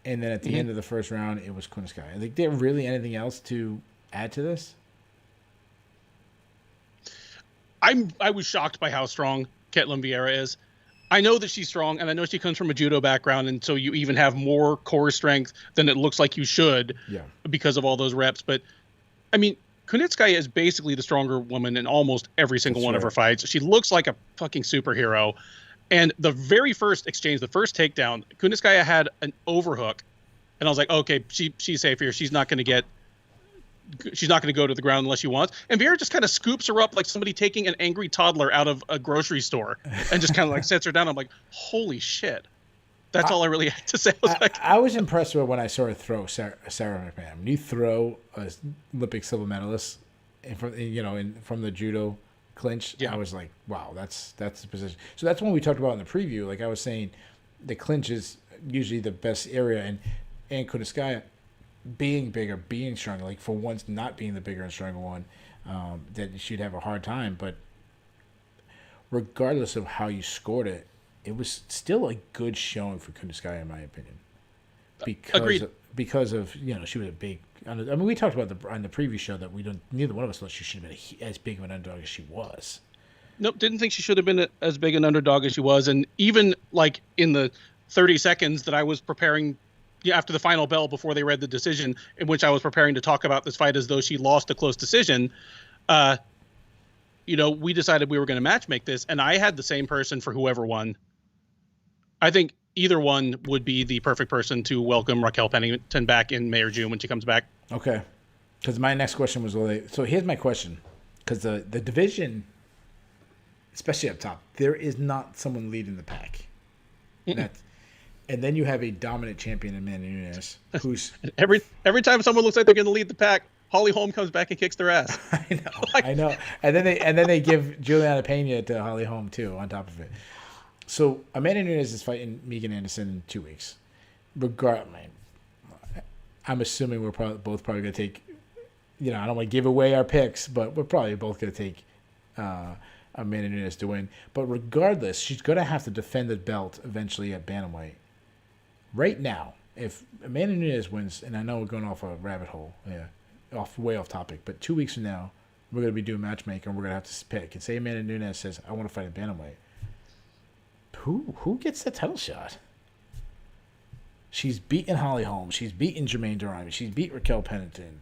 and then at the end of the first round, it was Kunitskaya. Like, there really anything else to add to this? I was shocked by how strong Ketlin Vieira is. I know that she's strong, and I know she comes from a judo background, and so you even have more core strength than it looks like you should because of all those reps. But, I mean, Kunitskaya is basically the stronger woman in almost every single one of her fights. She looks like a fucking superhero. And the very first exchange, the first takedown, Kunitskaya had an overhook, and I was like, okay, she's safe here. She's not going to go to the ground unless she wants. And Vieira just kind of scoops her up like somebody taking an angry toddler out of a grocery store and just kind of like sets her down. I'm like, holy shit. That's all I really had to say. I was impressed with when I saw her throw Sarah McMahon. When you throw a Olympic silver medalist from the judo clinch, I was like, wow, that's the position. So that's when we talked about in the preview. Like I was saying, the clinch is usually the best area, and Kunitskaya being bigger, being stronger, like for once not being the bigger and stronger one, that she'd have a hard time. But regardless of how you scored it, it was still a good showing for Kunitskaya, in my opinion. Because of she was a big. I mean, we talked about on the preview show that neither one of us thought she should have been as big of an underdog as she was. Nope, didn't think she should have been as big an underdog as she was, and even like in the 30 seconds that I was preparing. After the final bell, before they read the decision, in which I was preparing to talk about this fight as though she lost a close decision, we decided we were going to matchmake this, and I had the same person for whoever won. I think either one would be the perfect person to welcome Raquel Pennington back in May or June when she comes back. Okay. Because my next question was, so here's my question. Because the division, especially up top, there is not someone leading the pack. And then you have a dominant champion in Amanda Nunes, who's every time someone looks like they're going to lead the pack, Holly Holm comes back and kicks their ass. I know. And then they give Juliana Pena to Holly Holm too on top of it. So Amanda Nunes is fighting Megan Anderson in 2 weeks. I'm assuming we're both probably going to take. I don't want to give away our picks, but we're probably both going to take Amanda Nunes to win. But regardless, she's going to have to defend the belt eventually at bantamweight. Right now, if Amanda Nunes wins, and I know we're going off a rabbit hole, way off topic, but 2 weeks from now, we're going to be doing matchmaking, and we're going to have to pick. And say Amanda Nunes says, I want to fight at bantamweight. Who gets the title shot? She's beaten Holly Holm. She's beaten Jermaine Durrani. She's beat Raquel Pennington.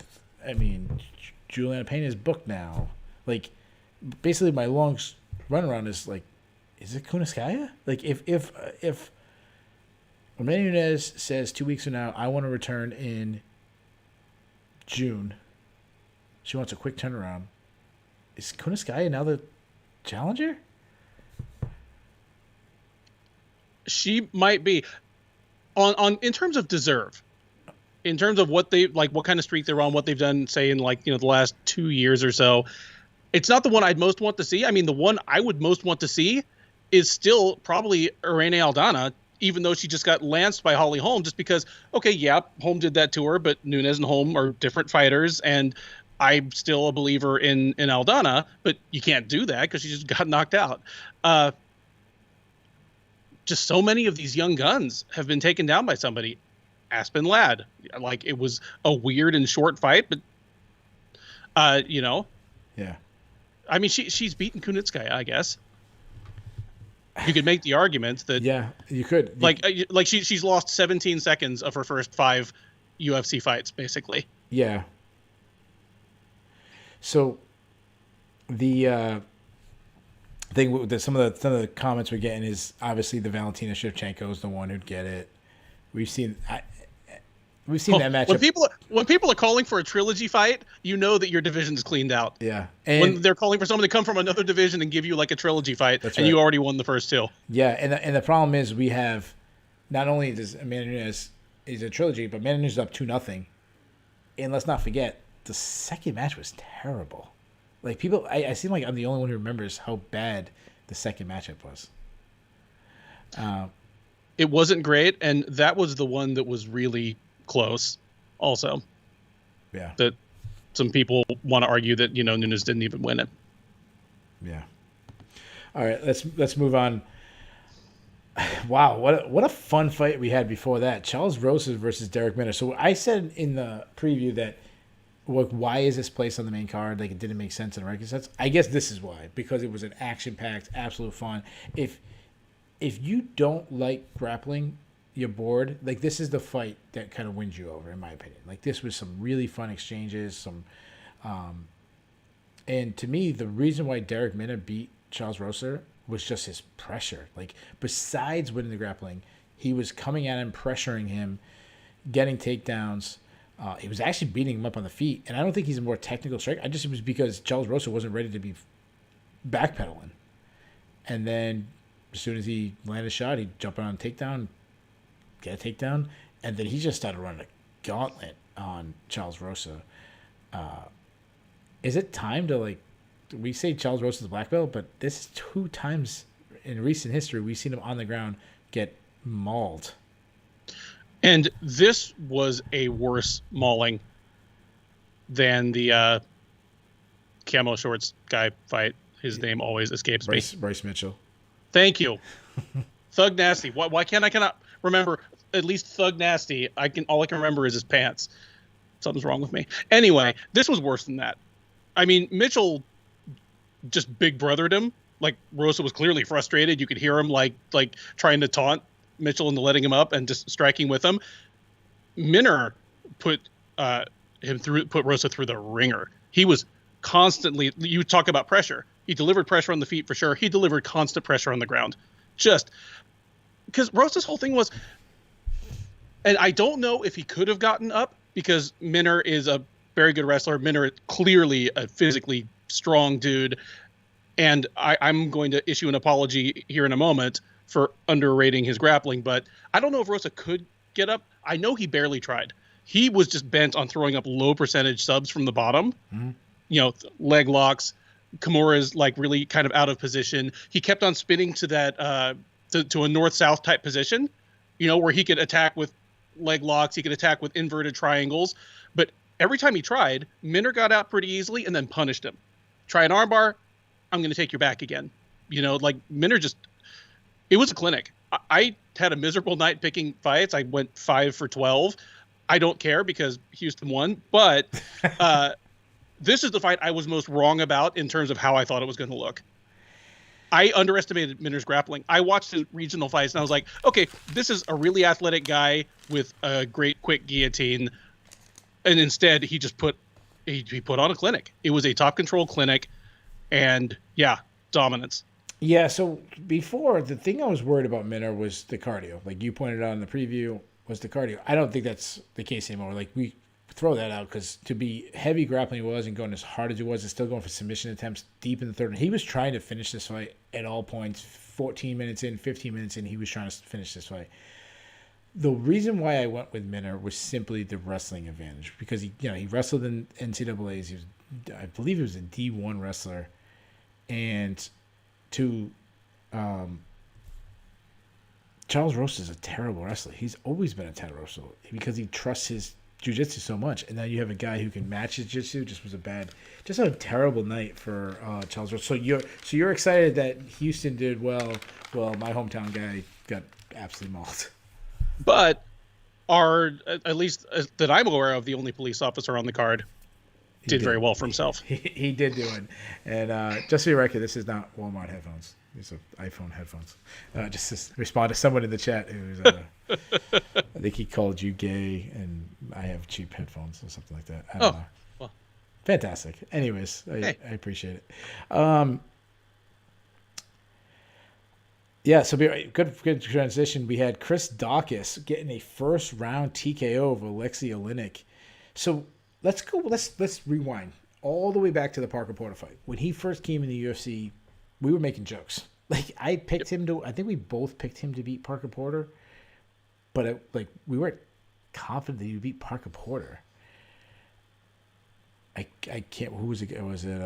I mean, Juliana Pena is booked now. Like, basically, my long runaround is like, is it Kunitskaya? Like, if Amanda Nunes says 2 weeks from now, I want to return in June. She wants a quick turnaround. Is Kunitskaya now the challenger? She might be on in terms of deserve, in terms of what they like, what kind of streak they're on, what they've done, say in the last 2 years or so. It's not the one I'd most want to see. I mean, the one I would most want to see is still probably Irene Aldana, even though she just got lanced by Holly Holm, just because, Holm did that to her, but Nunes and Holm are different fighters, and I'm still a believer in Aldana, but you can't do that because she just got knocked out. Just so many of these young guns have been taken down by somebody. Aspinall, like, it was a weird and short fight, but Yeah. I mean, she's beaten Kunitskaya, I guess. You could make the argument that you could. Like she's lost 17 seconds of her first 5 UFC fights, basically. Yeah. So the thing with some of the comments we're getting is obviously the Valentina Shevchenko is the one who'd get it. We've seen that matchup. When people are calling for a trilogy fight, you know that your division's cleaned out. Yeah. And when they're calling for someone to come from another division and give you like a trilogy fight, and you already won the first 2. Yeah, and the problem is we have not only does Amanda Nunes is a trilogy, but Amanda Nunes is up 2-0. And let's not forget, the second match was terrible. Like, people, I seem like I'm the only one who remembers how bad the second matchup was. It wasn't great, and that was the one that was really close. Also, Yeah. that some people want to argue that Nunes didn't even win it. Yeah. All right, let's move on. Wow, what a fun fight we had before that. Charles Rosa versus Derek Minner. So I said in the preview that, like, why is this placed on the main card? Like, it didn't make sense in ranking sets. I guess this is why, because it was an action-packed, absolute fun. If you don't like grappling, you're bored. Like, this is the fight that kind of wins you over, in my opinion. Like, this was some really fun exchanges. And to me, the reason why Derek Minner beat Charles Rosa was just his pressure. Like, besides winning the grappling, he was coming at him, pressuring him, getting takedowns. He was actually beating him up on the feet. And I don't think he's a more technical striker. It was because Charles Rosa wasn't ready to be backpedaling. And then as soon as he landed a shot, he'd jump on a takedown, get a takedown. And then he just started running a gauntlet on Charles Rosa. Is it time to, like, we say Charles Rosa's a black belt, but this is 2 times in recent history we've seen him on the ground get mauled. And this was a worse mauling than the camo shorts guy fight. His name always escapes me. Bryce Mitchell. Thank you. Thug Nasty. Why can't I cannot remember at least Thug Nasty? All I can remember is his pants. Something's wrong with me. Anyway, this was worse than that. I mean, Mitchell just big brothered him. Like, Rosa was clearly frustrated. You could hear him like trying to taunt Mitchell into letting him up and just striking with him. Minner put Rosa through the ringer. He was constantly, you talk about pressure. He delivered pressure on the feet for sure. He delivered constant pressure on the ground. Just because Rosa's whole thing was, and I don't know if he could have gotten up because Minner is a very good wrestler. Minner clearly a physically strong dude. And I'm going to issue an apology here in a moment for underrating his grappling, but I don't know if Rosa could get up. I know he barely tried. He was just bent on throwing up low percentage subs from the bottom, leg locks. Kimura's like really kind of out of position. He kept on spinning to that, to a north-south type position, where he could attack with leg locks. He could attack with inverted triangles, but every time he tried, Minner got out pretty easily and then punished him. Try an armbar, I'm going to take your back again. Like Minner it was a clinic. I had a miserable night picking fights. I went 5 for 12. I don't care because Houston won, but this is the fight I was most wrong about in terms of how I thought it was going to look. I underestimated Minner's grappling. I watched the regional fights and I was like, okay, this is a really athletic guy with a great quick guillotine. And instead he just put on a clinic. It was a top control clinic. And yeah, dominance. Yeah, so before, the thing I was worried about Minner was the cardio. Like you pointed out in the preview, was the cardio. I don't think that's the case anymore. Like, we throw that out because to be heavy grappling he was and going as hard as he was and still going for submission attempts deep in the third. He was trying to finish this fight at all points. 14 minutes in, 15 minutes in, he was trying to finish this fight. The reason why I went with Minner was simply the wrestling advantage because he wrestled in NCAAs. I believe he was a D1 wrestler. And Charles Rosa is a terrible wrestler. He's always been a terrible wrestler because he trusts his jiu-jitsu so much. And now you have a guy who can match his jiu-jitsu. Just a terrible night for Charles Rosa. So you're excited that Houston did well. Well, my hometown guy got absolutely mauled. But at least that I'm aware of, the only police officer on the card did very well for himself. He did do it. And just for your record, this is not Walmart headphones. These are iPhone headphones. Just to respond to someone in the chat who's, I think he called you gay, and I have cheap headphones or something like that. I don't know. Well. Fantastic. Anyways, I appreciate it. Yeah, so good transition. We had Chris Daukaus getting a first round TKO of Alexei Oleinik. So let's rewind all the way back to the Parker Porter fight. When he first came in the UFC, we were making jokes. Like, I picked him to, I think we both picked him to beat Parker Porter, but we weren't confident that he would beat Parker Porter. I can't, who was it? Was it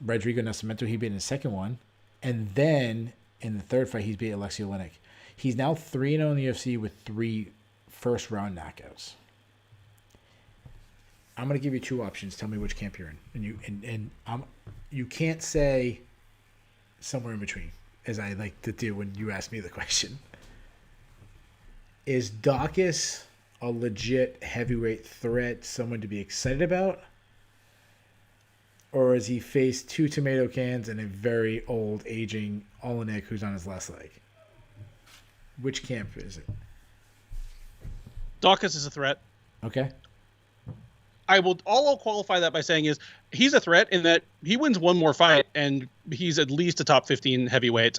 Rodrigo Nascimento? He beat in the second one, and then in the third fight, he's beat Alexei Oleinik. He's now 3-0 in the UFC with 3 first-round knockouts. I'm going to give you 2 options. Tell me which camp you're in. You can't say somewhere in between, as I like to do when you ask me the question. Is Daukaus a legit heavyweight threat, someone to be excited about? Or has he faced 2 tomato cans and a very old, aging Oleinik who's on his last leg? Which camp is it? Daukaus is a threat. Okay. All I'll qualify that by saying is he's a threat in that he wins one more fight and he's at least a top 15 heavyweight.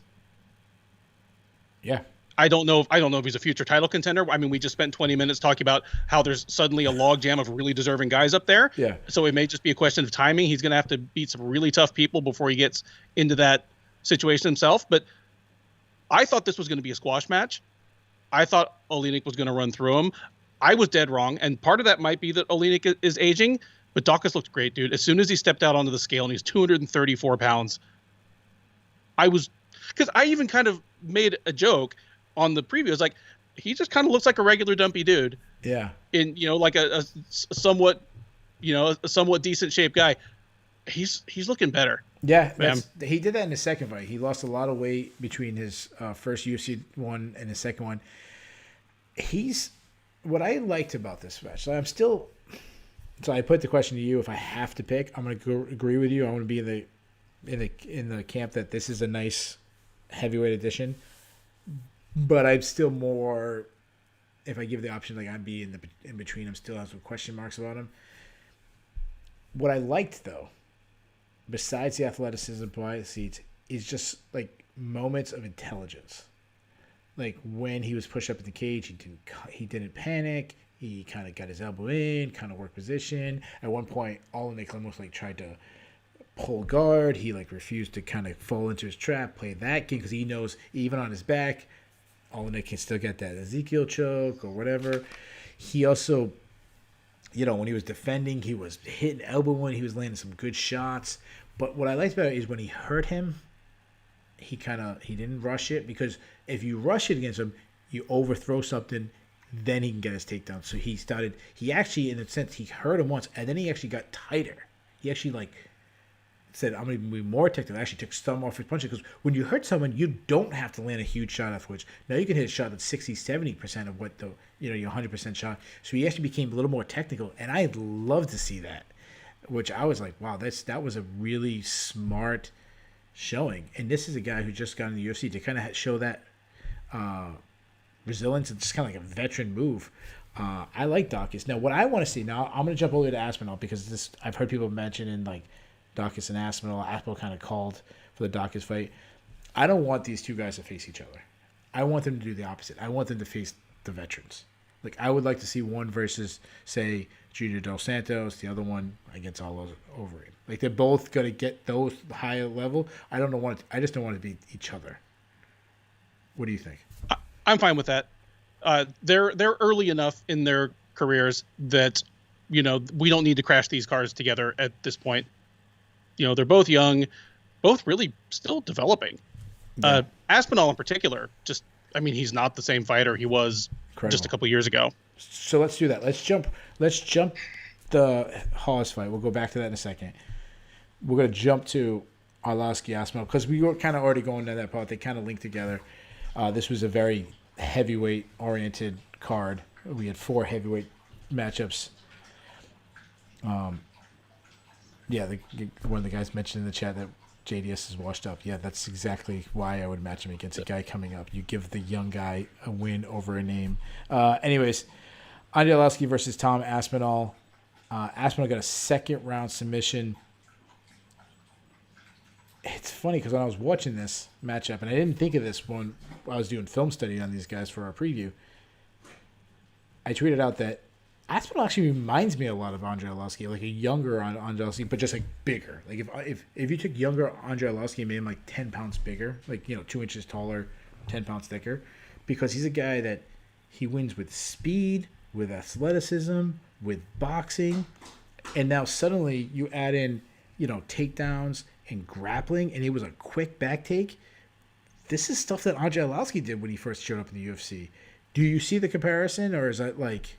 Yeah. I don't know if he's a future title contender. I mean, we just spent 20 minutes talking about how there's suddenly a logjam of really deserving guys up there. Yeah. So it may just be a question of timing. He's going to have to beat some really tough people before he gets into that situation himself. But I thought this was going to be a squash match. I thought Oleinik was going to run through him. I was dead wrong. And part of that might be that Oleinik is aging, but Daukaus looked great, dude. As soon as he stepped out onto the scale and he's 234 pounds, because I even kind of made a joke on the preview. It's like, he just kind of looks like a regular dumpy dude. Yeah. In, like a somewhat decent shaped guy. He's looking better. Yeah. He did that in his second fight. He lost a lot of weight between his first UFC one and his second one. What I liked about this match, so I put the question to you, if I have to pick, I'm going to agree with you. I want to be in the camp that this is a nice heavyweight addition. But I'm still more, if I give the option, like I'd be in between. I'm still have some question marks about him. What I liked, though, besides the athleticism by the seats, is just like moments of intelligence. Like when he was pushed up in the cage, he didn't panic. He kind of got his elbow in, kind of worked position. At one point, Oleinik almost like tried to pull guard. He like refused to kind of fall into his trap, play that game because he knows even on his back, Oleinik can still get that Ezekiel choke or whatever. He also, when he was defending, he was hitting elbow in. He was landing some good shots. But what I liked about it is when he hurt him, he didn't rush it, because if you rush it against him, you overthrow something, then he can get his takedown. So he actually, in a sense, he hurt him once, and then he actually got tighter. He actually said, I'm going to be more technical. I actually took some off his punches, because when you hurt someone, you don't have to land a huge shot afterwards. Now you can hit a shot that's 60-70% of what your 100% shot. So he actually became a little more technical, and I'd love to see that, which I was like, wow, that was a really smart showing. And this is a guy who just got in the UFC to kind of show that resilience. It's just kind of like a veteran move. I like Daukaus. Now, what I want to see, now I'm going to jump over to Aspinall, because I've heard people mention in like Daukaus and Aspinall. Aspinall kind of called for the Daukaus fight. I don't want these two guys to face each other. I want them to do the opposite. I want them to face the veterans. Like, I would like to see one versus, say, Junior Dos Santos, the other one against all those over him. Like, they're both going to get those higher level. I just don't want to beat each other. What do you think? I'm fine with that. They're early enough in their careers that, we don't need to crash these cars together at this point. They're both young, both really still developing. Yeah. Aspinall in particular, he's not the same fighter he was just a couple years ago. So let's do that. Let's jump the Hawes fight. We'll go back to that in a second. We're going to jump to Arlovski, Aspinall, because we were kind of already going down that part. They kind of linked together. This was a very heavyweight-oriented card. We had 4 heavyweight matchups. One of the guys mentioned in the chat that JDS is washed up. Yeah, that's exactly why I would match him against a guy coming up. You give the young guy a win over a name. Anyways, Andre Arlovski versus Tom Aspinall. Aspinall got a second-round submission. It's funny because when I was watching this matchup, and I didn't think of this when I was doing film study on these guys for our preview, I tweeted out that Aspinall actually reminds me a lot of Andre Arlovski, like a younger Andre Arlovski, but just like bigger. Like if you took younger Andre Arlovski and made him like 10 pounds bigger, like 2 inches taller, 10 pounds thicker, because he's a guy that he wins with speed, with athleticism, with boxing, and now suddenly you add in takedowns and grappling, and it was a quick back take. this is stuff that Andrei Arlovski did when he first showed up in the UFC. Do you see the comparison, or is that like,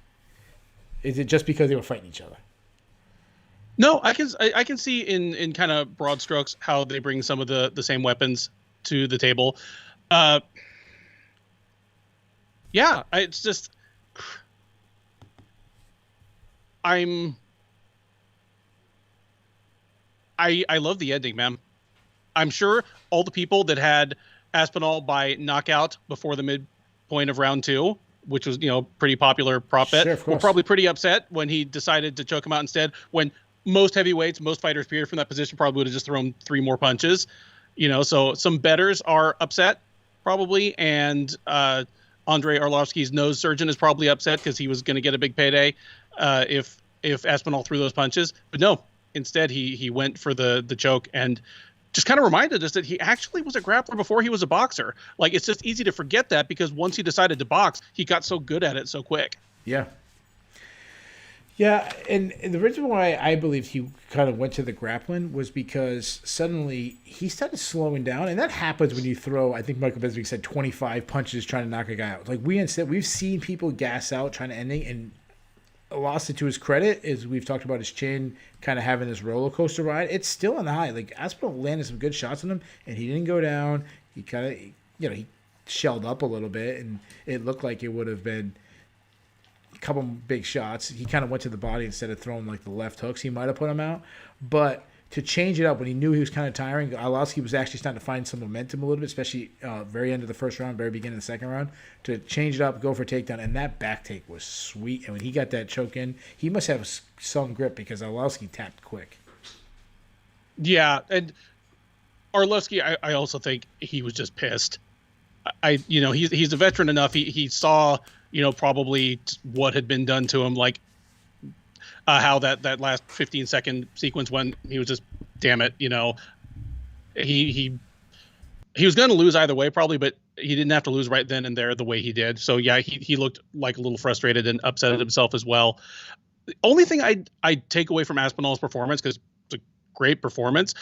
is it just because they were fighting each other? No, I can see in kind of broad strokes how they bring some of the same weapons to the table. Yeah, it's just I love the ending, man. I'm sure all the people that had Aspinall by knockout before the midpoint of round 2, which was, pretty popular prop bet, were probably pretty upset when he decided to choke him out instead, when most heavyweights, most fighters period from that position probably would have just thrown 3 more punches. So some bettors are upset probably, and Andrei Arlovski's nose surgeon is probably upset because he was going to get a big payday if Aspinall threw those punches. But no, instead he went for the choke and just kind of reminded us that he actually was a grappler before he was a boxer. Like, it's just easy to forget that because once he decided to box, he got so good at it so quick. Yeah. Yeah, and the reason why I believe he kind of went to the grappling was because suddenly he started slowing down, and that happens when you throw, I think Michael Bisping said, 25 punches trying to knock a guy out. Like, we've seen people gas out trying to end it, and lost it to his credit is we've talked about his chin kind of having this roller coaster ride. It's still on the high. Like, Aspinall landed some good shots on him, and he didn't go down. He kind of, he shelled up a little bit, and it looked like it would have been a couple big shots. He kind of went to the body instead of throwing like the left hooks. He might have put him out, but to change it up when he knew he was kind of tiring, Arlovski was actually starting to find some momentum a little bit, especially very end of the first round, very beginning of the second round, to change it up, go for a takedown, and that back take was sweet. And when he got that choke in, he must have some grip because Arlovski tapped quick. Yeah, and Arlovski, I also think he was just pissed. He's a veteran enough. He saw, probably what had been done to him, like how that last 15-second sequence when he was just, damn it, he was going to lose either way probably, but he didn't have to lose right then and there the way he did. So yeah, he looked like a little frustrated and upset at himself as well. The only thing I take away from Aspinall's performance, because it's a great performance,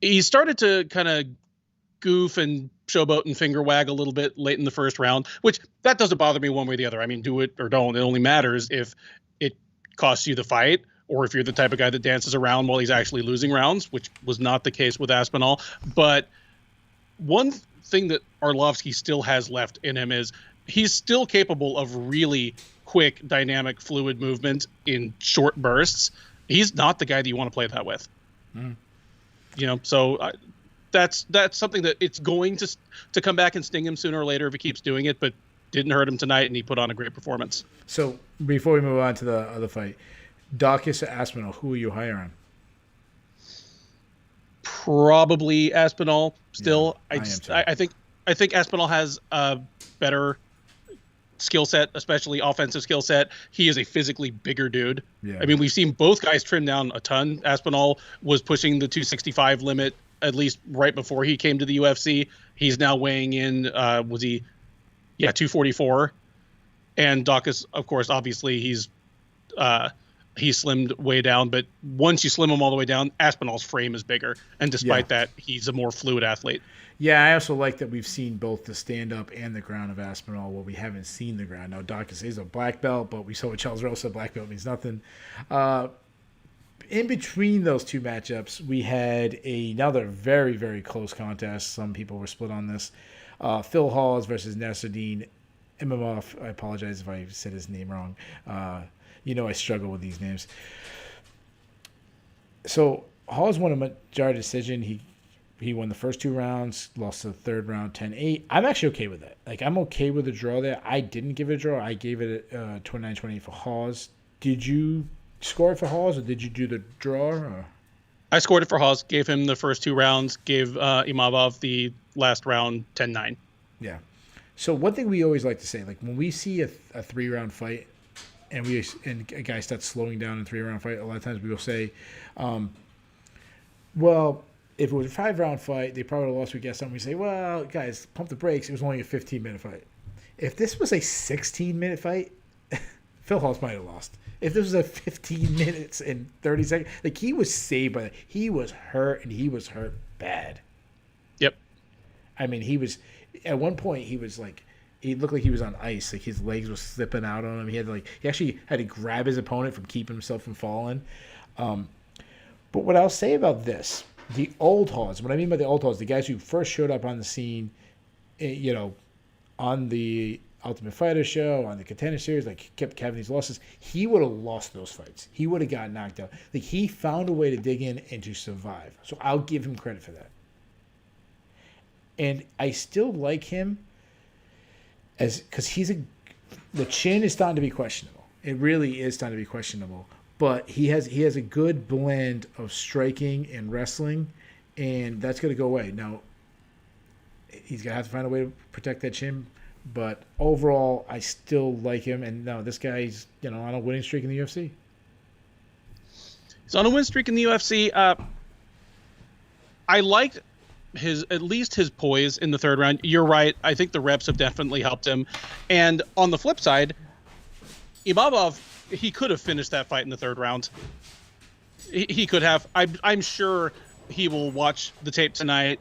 he started to kind of goof and showboat and finger wag a little bit late in the first round, which that doesn't bother me one way or the other. I mean, do it or don't. It only matters if it costs you the fight, or if you're the type of guy that dances around while he's actually losing rounds, which was not the case with Aspinall. But one thing that Arlovski still has left in him is he's still capable of really quick, dynamic, fluid movement in short bursts. He's not the guy that you want to play that with. So that's something that it's going to come back and sting him sooner or later if he keeps doing it, but didn't hurt him tonight, and he put on a great performance. So before we move on to the other fight, Daukaus or Aspinall, who are you higher on? Probably Aspinall still. Yeah, I think Aspinall has a better skill set, especially offensive skill set. He is a physically bigger dude. Yeah. I mean, we've seen both guys trim down a ton. Aspinall was pushing the 265 limit at least right before he came to the UFC. He's now weighing in, 244. And Daukaus, of course, obviously he slimmed way down, but once you slim him all the way down, Aspinall's frame is bigger. And despite that, he's a more fluid athlete. Yeah, I also like that we've seen both the stand-up and the ground of Aspinall, where we haven't seen the ground. Now, Daukaus is a black belt, but we saw with Charles Rosa, black belt means nothing. In between those two matchups, we had another very, very close contest. Some people were split on this. Phil Hawes versus Nasruddin Imavov. I apologize if I said his name wrong. I struggle with these names. So Hawes won a majority decision. He won the first 2 rounds, lost the third round 10-8. I'm actually okay with that. Like, I'm okay with the draw there. I didn't give it a draw. I gave it a 29-28 for Hawes. Did you score it for Hawes, or did you do the draw? Or? I scored it for Hawes, gave him the first 2 rounds, gave Imavov the last round 10-9. Yeah. So one thing we always like to say, like when we see a 3-round fight and a guy starts slowing down in a 3-round fight, a lot of times we will say, well, if it was a 5-round fight, they probably would have lost. We guess something. We say, well, guys, pump the brakes. It was only a 15-minute fight. If this was a 16-minute fight, Phil Hawes might have lost. If this was a 15 minutes and 30 seconds, like, he was saved by that. He was hurt, and he was hurt bad. Yep. I mean, he was at one point he was like he looked like he was on ice. Like his legs were slipping out on him. He actually had to grab his opponent from keeping himself from falling. But what I'll say about this, the old Hawes, what I mean by the old Hawes, the guys who first showed up on the scene, on the Ultimate Fighter show, on the Contender Series, like kept having these losses, he would have lost those fights. He would have gotten knocked out. Like he found a way to dig in and to survive. So I'll give him credit for that. And I still like him because the chin is starting to be questionable. It really is starting to be questionable. But he has a good blend of striking and wrestling, and that's going to go away. Now, he's going to have to find a way to protect that chin. But overall, I still like him. And no, this guy's on a winning streak in the UFC. He's on a win streak in the UFC. I liked at least his poise in the third round. You're right. I think the reps have definitely helped him. And on the flip side, Imavov, he could have finished that fight in the third round. He could have. I'm sure he will watch the tape tonight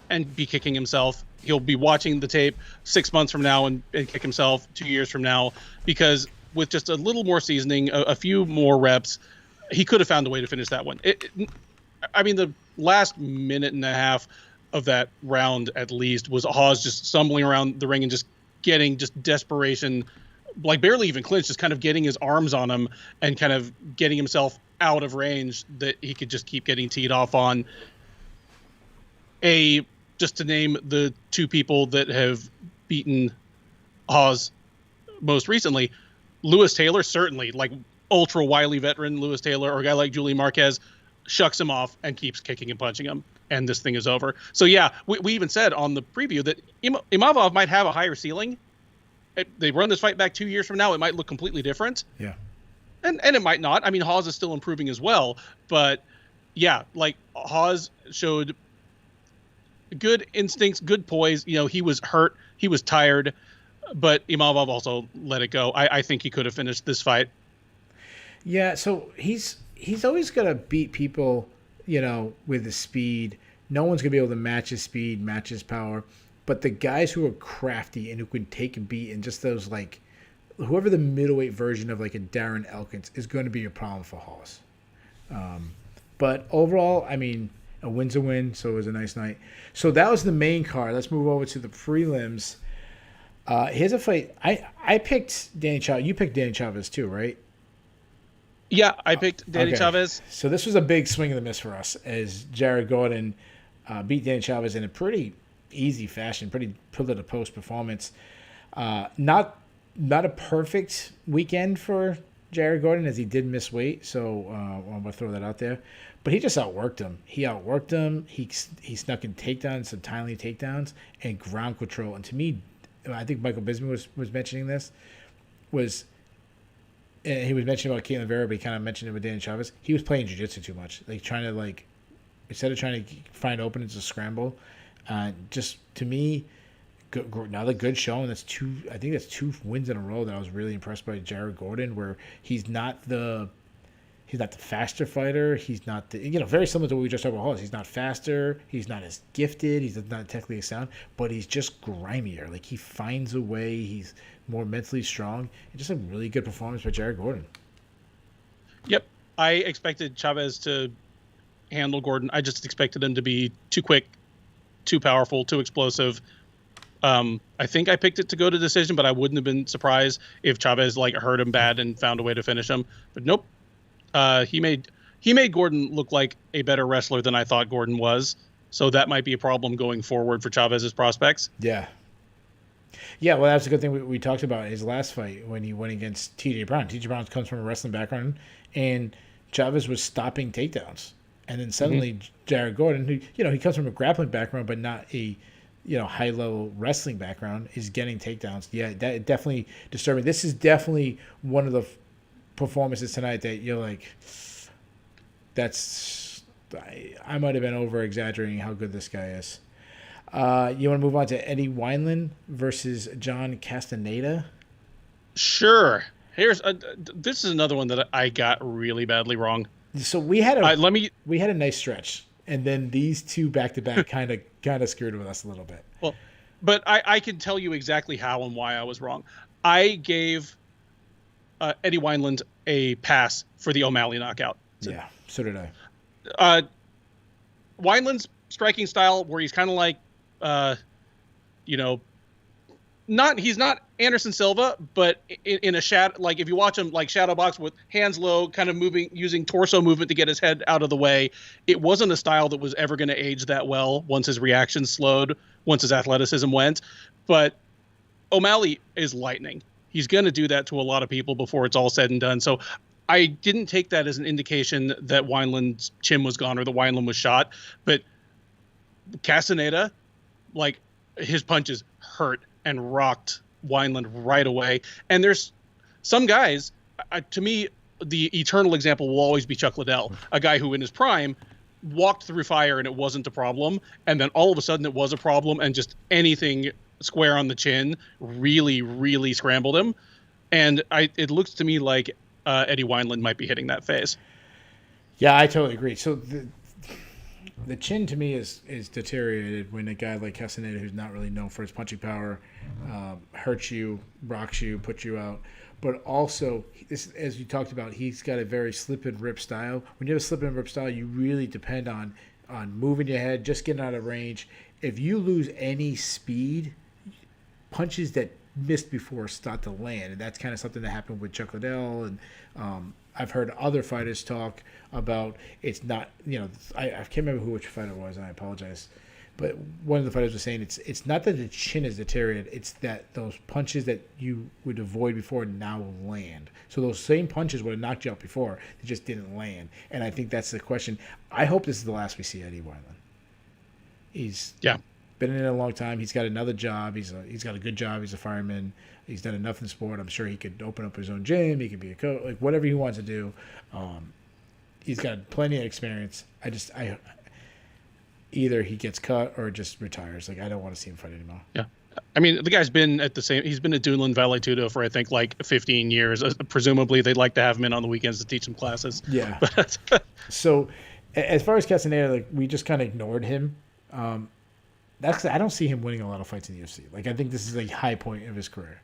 and be kicking himself. He'll be watching the tape 6 months from now and kick himself 2 years from now, because with just a little more seasoning, a few more reps, he could have found a way to finish that one. I mean, the last minute and a half of that round at least was Hawes just stumbling around the ring and just getting just desperation, like barely even clinched, just kind of getting his arms on him and kind of getting himself out of range that he could just keep getting teed off on. Just to name the two people that have beaten Hawes most recently, Lewis Taylor, certainly, like ultra wily veteran Lewis Taylor, or a guy like Julian Marquez, shucks him off and keeps kicking and punching him, and this thing is over. So yeah, we even said on the preview that Imavov might have a higher ceiling. They run this fight back 2 years from now, it might look completely different. Yeah. And it might not. I mean, Hawes is still improving as well, but yeah, like Hawes showed good instincts, good poise. He was hurt, he was tired, but Imavov also let it go. I think he could have finished this fight. Yeah, so he's always gonna beat people, with his speed. No one's gonna be able to match his speed, match his power. But the guys who are crafty and who can take and beat, and just those like, whoever the middleweight version of like a Darren Elkins is going to be a problem for Hawes. But overall, I mean, a win's a win, so it was a nice night. So that was the main card. Let's move over to the prelims. Here's a fight. I picked Danny Chavez. You picked Danny Chavez too, right? Yeah, I picked Danny Chavez. So this was a big swing and a miss for us, as Jared Gordon beat Danny Chavez in a pretty easy fashion, pretty pillar-to-post performance. Not a perfect weekend for Jared Gordon, as he did miss weight, so I'm going to throw that out there. But he just outworked him. He snuck in takedowns, some timely takedowns, and ground control. And to me, I think Michael Bisping was mentioning this, he was mentioning about Caitlin Vieira, but he kind of mentioned it with Danny Chavez. He was playing jiu-jitsu too much. Like, instead of trying to find openings to scramble, just to me, another good showing. I think that's 2 wins in a row that I was really impressed by Jared Gordon, where he's not the faster fighter. He's not very similar to what we just talked about Hawes. He's not faster. He's not as gifted. He's not technically as sound, but he's just grimier. Like, he finds a way. He's more mentally strong. And just a really good performance by Jared Gordon. Yep. I expected Chavez to handle Gordon. I just expected him to be too quick, too powerful, too explosive. I think I picked it to go to decision, but I wouldn't have been surprised if Chavez hurt him bad and found a way to finish him. But nope. He made Gordon look like a better wrestler than I thought Gordon was. So that might be a problem going forward for Chavez's prospects. Yeah. Yeah, well, that's a good thing we talked about his last fight when he went against T.J. Brown. T.J. Brown comes from a wrestling background, and Chavez was stopping takedowns. And then suddenly Jared Gordon, who, he comes from a grappling background but not a, high-level wrestling background, is getting takedowns. Yeah, that definitely disturbing. This is definitely one of the performances tonight that you're like, I might have been over-exaggerating how good this guy is. You want to move on to Eddie Weinland versus John Castaneda? Sure. This is another one that I got really badly wrong. So we had a nice stretch And then these two back-to-back kind of screwed with us a little bit. Well, but I can tell you exactly how and why I was wrong. I gave Eddie Weinland a pass for the O'Malley knockout. Yeah, so did I. Weinland's striking style, where he's kind of like, he's not Anderson Silva, but in a shadow, like if you watch him like shadow box with hands low, kind of moving, using torso movement to get his head out of the way. It wasn't a style that was ever going to age that well once his reaction slowed, once his athleticism went. But O'Malley is lightning. He's going to do that to a lot of people before it's all said and done. So I didn't take that as an indication that Weinland's chin was gone or that Weinland was shot. But Castaneda, like, his punches hurt and rocked Weinland right away. And there's some guys, to me, the eternal example will always be Chuck Liddell, a guy who in his prime walked through fire and it wasn't a problem. And then all of a sudden it was a problem, and just anything square on the chin really, really scrambled him. And it looks to me like Eddie Weinland might be hitting that phase. Yeah, I totally agree. So the chin to me is deteriorated when a guy like Castaneda, who's not really known for his punching power, hurts you, rocks you, puts you out. But also, as you talked about, he's got a very slip and rip style. When you have a slip and rip style, you really depend on moving your head, just getting out of range. If you lose any speed, punches that missed before start to land, and that's kind of something that happened with Chuck Liddell. And I've heard other fighters talk about it's not, I can't remember which fighter it was, and I apologize, but one of the fighters was saying it's not that the chin is deteriorated, it's that those punches that you would avoid before now land. So those same punches would have knocked you out before, they just didn't land. And I think that's the question. I hope this is the last we see Eddie Weinland. He's been in it a long time. He's got another job. He's got a good job. He's a fireman. He's done enough in sport. I'm sure he could open up his own gym. He could be a coach, like whatever he wants to do. He's got plenty of experience. I either he gets cut or just retires. Like, I don't want to see him fight anymore. Yeah. I mean, the guy's been he's been at Duneland Valley Tudo for, I think, like 15 years. Presumably they'd like to have him in on the weekends to teach some classes. Yeah. So as far as Castaneda, like, we just kind of ignored him. That's, I don't see him winning a lot of fights in the UFC. Like, I think this is a high point of his career.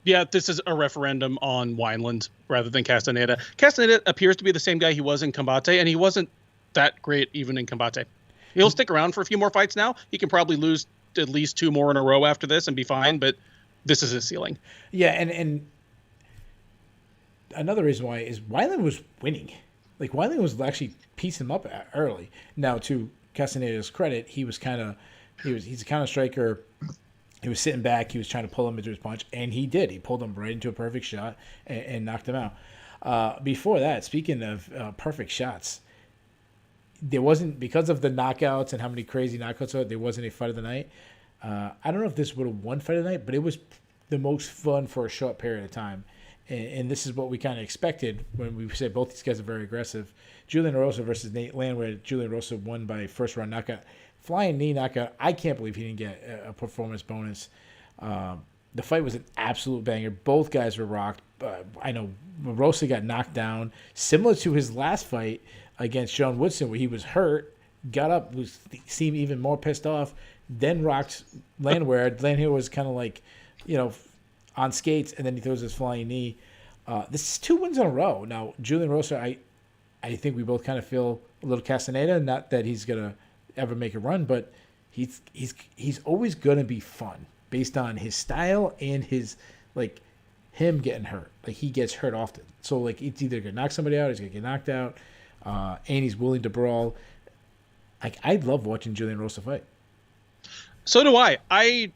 Yeah, this is a referendum on Weinland rather than Castaneda. Castaneda appears to be the same guy he was in Combate, and he wasn't that great even in Combate. He'll stick around for a few more fights now. He can probably lose at least 2 more in a row after this and be fine, but this is his ceiling. Yeah, and another reason why is Weinland was winning. Like, Weinland was actually piecing him up early. Now, to Castaneda's credit, he's a counter striker. He was sitting back. He was trying to pull him into his punch, and he did. He pulled him right into a perfect shot and knocked him out. Before that, speaking of perfect shots, there wasn't, because of the knockouts and how many crazy knockouts there wasn't a fight of the night. I don't know if this would have won fight of the night, but it was the most fun for a short period of time. And this is what we kind of expected when we said both these guys are very aggressive. Julian Rosa versus Nate Landwehr. Julian Rosa won by first round knockout. Flying knee knockout. I can't believe he didn't get a performance bonus. The fight was an absolute banger. Both guys were rocked. I know Rosa got knocked down, similar to his last fight against Sean Woodson, where he was hurt, got up, seemed even more pissed off, then rocked Landwehr. Landwehr was kind of like, on skates, and then he throws his flying knee. This is 2 wins in a row. Now, Julian Rosa, I think we both kind of feel a little Castaneda. Not that he's gonna ever make a run, but he's always gonna be fun based on his style and his, like, him getting hurt. Like, he gets hurt often, so like it's either gonna knock somebody out, or he's gonna get knocked out, and he's willing to brawl. Like, I love watching Julian Rosa fight. So do I.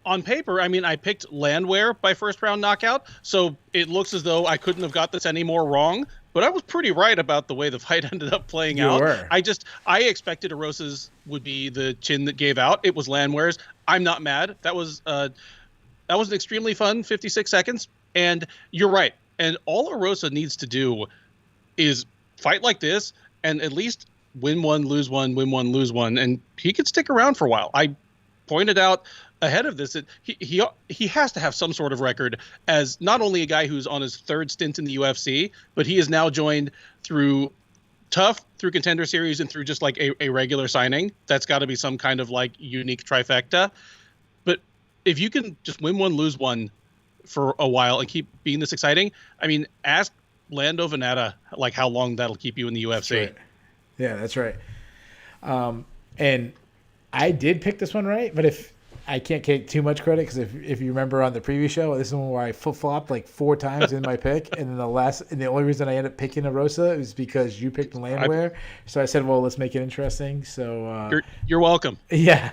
On paper, I mean, I picked Landwehr by first round knockout, so it looks as though I couldn't have got this any more wrong, but I was pretty right about the way the fight ended up playing out. Were. I expected Rosa's would be the chin that gave out. It was Landwehr's. I'm not mad. That was an extremely fun 56 seconds, and you're right. And all Rosa needs to do is fight like this and at least win one, lose one, win one, lose one, and he could stick around for a while. I pointed out ahead of this that he has to have some sort of record as not only a guy who's on his 3rd stint in the UFC, but he is now joined through tough through Contender Series and through just like a regular signing. That's got to be some kind of like unique trifecta. But if you can just win one, lose one for a while and keep being this exciting, I mean, ask Lando Veneta like how long that'll keep you in the UFC. That's right. Yeah, that's right. And I did pick this one right, but if I can't take too much credit because if you remember on the previous show, this is one where I flip-flopped like 4 times in my pick, and then the only reason I ended up picking a Rosa is because you picked Landwehr. So I said, well, let's make it interesting. So you're welcome. Yeah.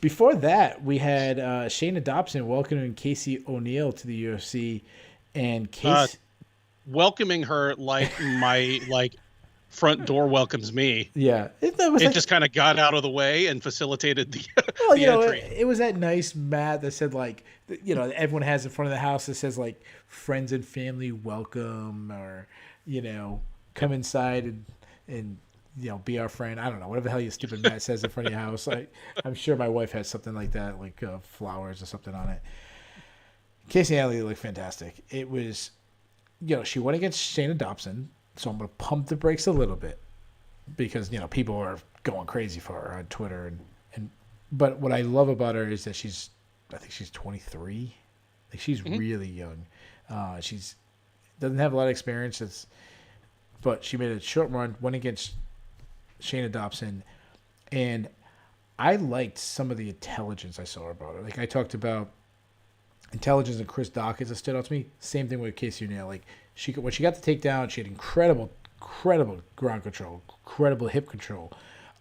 Before that, we had Shayna Dobson welcoming Casey O'Neill to the UFC, and welcoming her like my front door welcomes me. Yeah, it just kind of got out of the way and facilitated the entry. It was that nice mat that said like, everyone has in front of the house that says like friends and family welcome, or come inside and be our friend. I don't know, whatever the hell your stupid mat says in front of your house. I'm sure my wife has something like that, like flowers or something on it. Casey O'Neill looked fantastic. It was, she went against Shayna Dobson. So I'm going to pump the brakes a little bit because, people are going crazy for her on Twitter. But what I love about her is that I think she's 23. Like she's really young. She's doesn't have a lot of experience. But she made a short run, went against Shayna Dobson. And I liked some of the intelligence I saw about her. Like I talked about intelligence and Chris Dawkins that stood out to me. Same thing with Casey O'Neill. Like when she got the takedown, she had incredible ground control, incredible hip control.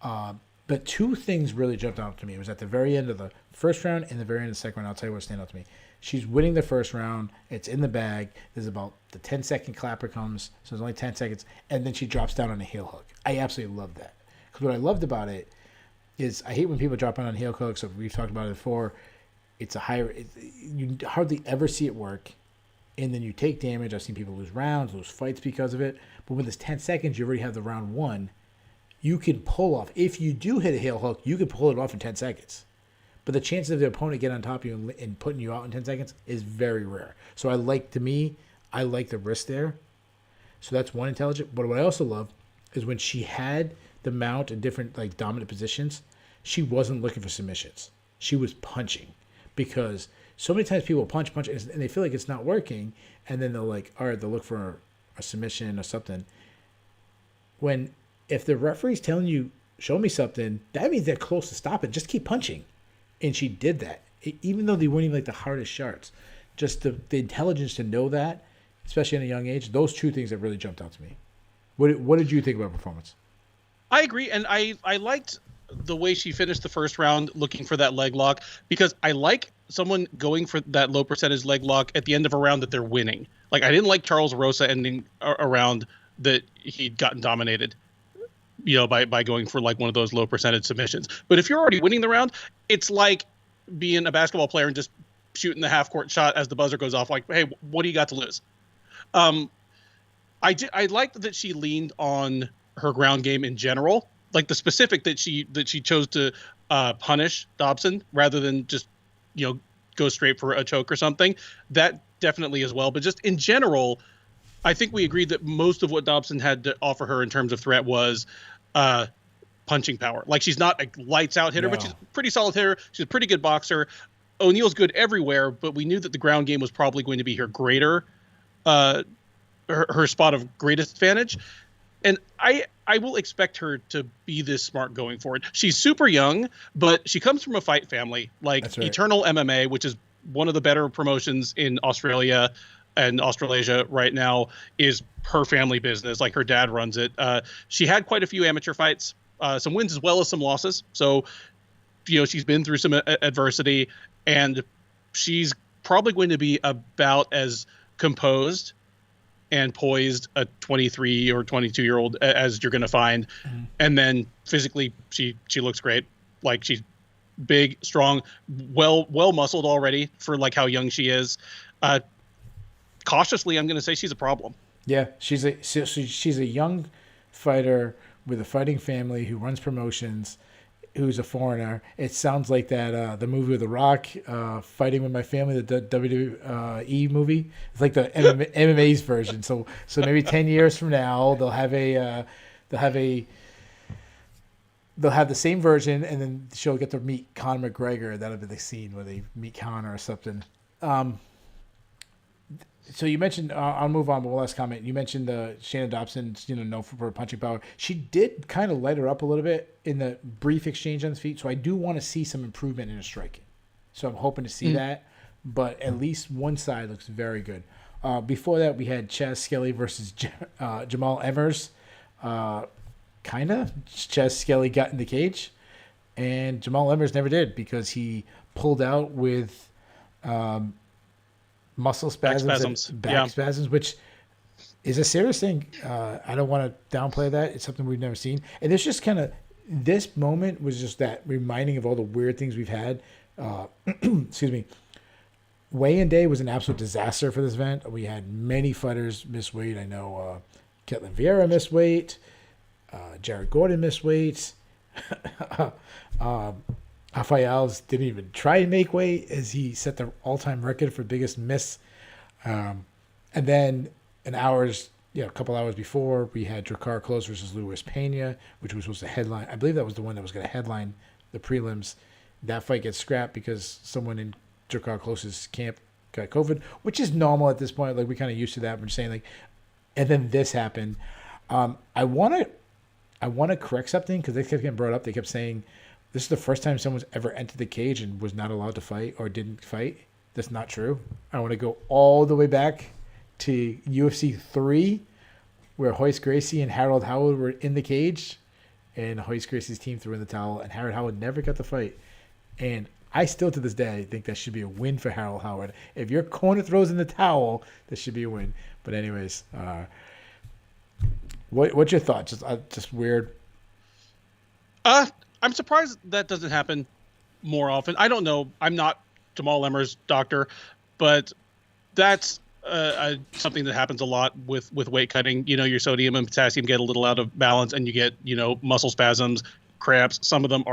But 2 things really jumped out to me. It was at the very end of the first round and the very end of the second round. I'll tell you what stand out to me. She's winning the first round. It's in the bag. There's about the 10-second clapper comes, so there's only 10 seconds, and then she drops down on a heel hook. I absolutely love that. Because what I loved about it is I hate when people drop down on heel hooks. So we've talked about it before. It's you hardly ever see it work, and then you take damage. I've seen people lose rounds, lose fights because of it. But when there's 10 seconds, you already have the round won. You can pull off. If you do hit a heel hook, you can pull it off in 10 seconds. But the chances of the opponent getting on top of you and putting you out in 10 seconds is very rare. So I like the risk there. So that's one intelligent. But what I also love is when she had the mount in different like dominant positions, she wasn't looking for submissions. She was punching. Because so many times people punch, and they feel like it's not working, and then they'll they'll look for a submission or something. If the referee's telling you, show me something, that means they're close to stopping. Just keep punching. And she did that. Even though they weren't even like the hardest shots. Just the intelligence to know that, especially at a young age, those 2 things that really jumped out to me. What did you think about performance? I agree, and I liked the way she finished the first round looking for that leg lock, because I like someone going for that low percentage leg lock at the end of a round that they're winning. Like I didn't like Charles Rosa ending a round that he'd gotten dominated, by going for like one of those low percentage submissions. But if you're already winning the round, it's like being a basketball player and just shooting the half court shot as the buzzer goes off. Like, hey, what do you got to lose? I liked that she leaned on her ground game in general. Like the specific that she chose to punish Dobson rather than just go straight for a choke or something. That definitely as well. But just in general, I think we agreed that most of what Dobson had to offer her in terms of threat was punching power. Like she's not a lights out hitter, but she's a pretty solid hitter. She's a pretty good boxer. O'Neill's good everywhere, but we knew that the ground game was probably going to be her greater, her spot of greatest advantage. And I will expect her to be this smart going forward. She's super young, but she comes from a fight family, like Eternal MMA, which is one of the better promotions in Australia and Australasia right now, is her family business. Like her dad runs it. She had quite a few amateur fights, some wins as well as some losses. So, she's been through some adversity, and she's probably going to be about as composed and poised a 23 or 22-year-old as you're going to find. Mm-hmm. And then physically, she looks great. Like she's big, strong, well muscled already for like how young she is. Cautiously, I'm going to say she's a problem. Yeah, she's a young fighter with a fighting family who runs promotions, who's a foreigner. It sounds like that the movie with The Rock, Fighting with My Family, the WWE movie. It's like the MMA's version. So maybe 10 years from now they'll have the same version, and then she'll get to meet Conor McGregor. That'll be the scene where they meet Conor or something. So you mentioned, I'll move on, but one last comment. You mentioned Shannon Dobson's, known for her punching power. She did kind of light her up a little bit in the brief exchange on the feet, so I do want to see some improvement in her striking. So I'm hoping to see that, but at least one side looks very good. Before that, we had Chaz Skelly versus Jamal Emmers. Kind of. Chaz Skelly got in the cage, and Jamal Emmers never did because he pulled out with muscle spasms, back spasms, which is a serious thing. I don't want to downplay that. It's something we've never seen. And it's just kind of, this moment was just that reminding of all the weird things we've had. Excuse me. Weigh-in day was an absolute disaster for this event. We had many fighters miss weight. I know Ketlin Vieira missed weight. Jared Gordon missed weight. Rafael's didn't even try to make weight as he set the all-time record for biggest miss. And then a couple hours before, we had Drakkar Klose versus Luis Pena, which was supposed to headline. I believe that was the one that was going to headline the prelims. That fight gets scrapped because someone in Drakkar Klose's camp got COVID, which is normal at this point. Like, we're kind of used to that. We're saying, like, and then this happened. I want to correct something because they kept getting brought up. They kept saying, this is the first time someone's ever entered the cage and was not allowed to fight or didn't fight. That's not true. I want to go all the way back to UFC 3, where Royce Gracie and Harold Howard were in the cage, and Royce Gracie's team threw in the towel, and Harold Howard never got the fight. And I still, to this day, think that should be a win for Harold Howard. If your corner throws in the towel, that should be a win. But anyways, what's your thoughts? Just weird. I'm surprised that doesn't happen more often. I don't know. I'm not Jamal Emmers' doctor, but that's something that happens a lot with weight cutting. Your sodium and potassium get a little out of balance, and you get muscle spasms, cramps. Some of them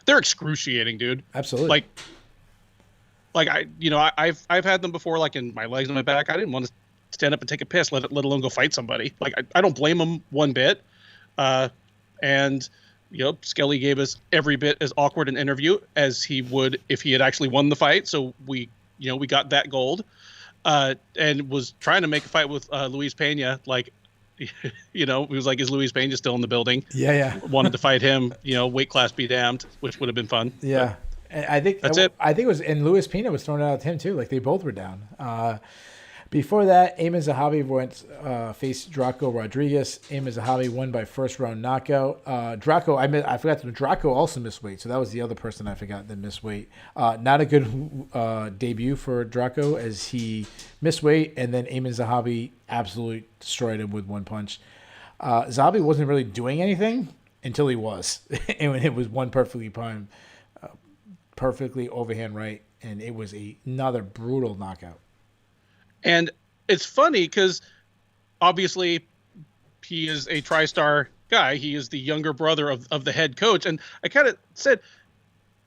they're excruciating, dude. Absolutely. I've had them before, like in my legs and my back. I didn't want to stand up and take a piss, let alone go fight somebody. Like, I don't blame them one bit. And Skelly gave us every bit as awkward an interview as he would if he had actually won the fight. So we got that gold, and was trying to make a fight with Luis Pena. Like, he was like, is Luis Pena still in the building? Yeah. Wanted to fight him, weight class be damned, which would have been fun. Yeah. And I think that's it. I think it was, and Luis Pena was thrown out of him too. Like, they both were down. Before that, Ayman Zahabi went faced Draco Rodriguez. Ayman Zahabi won by first round knockout. Draco, I forgot to. Draco also missed weight, so that was the other person I forgot that missed weight. Not a good debut for Draco as he missed weight, and then Ayman Zahabi absolutely destroyed him with one punch. Zahabi wasn't really doing anything until he was, and when it was one perfectly timed, perfectly overhand right, and it was another brutal knockout. And it's funny because obviously he is a TriStar guy. He is the younger brother of the head coach. And I kind of said,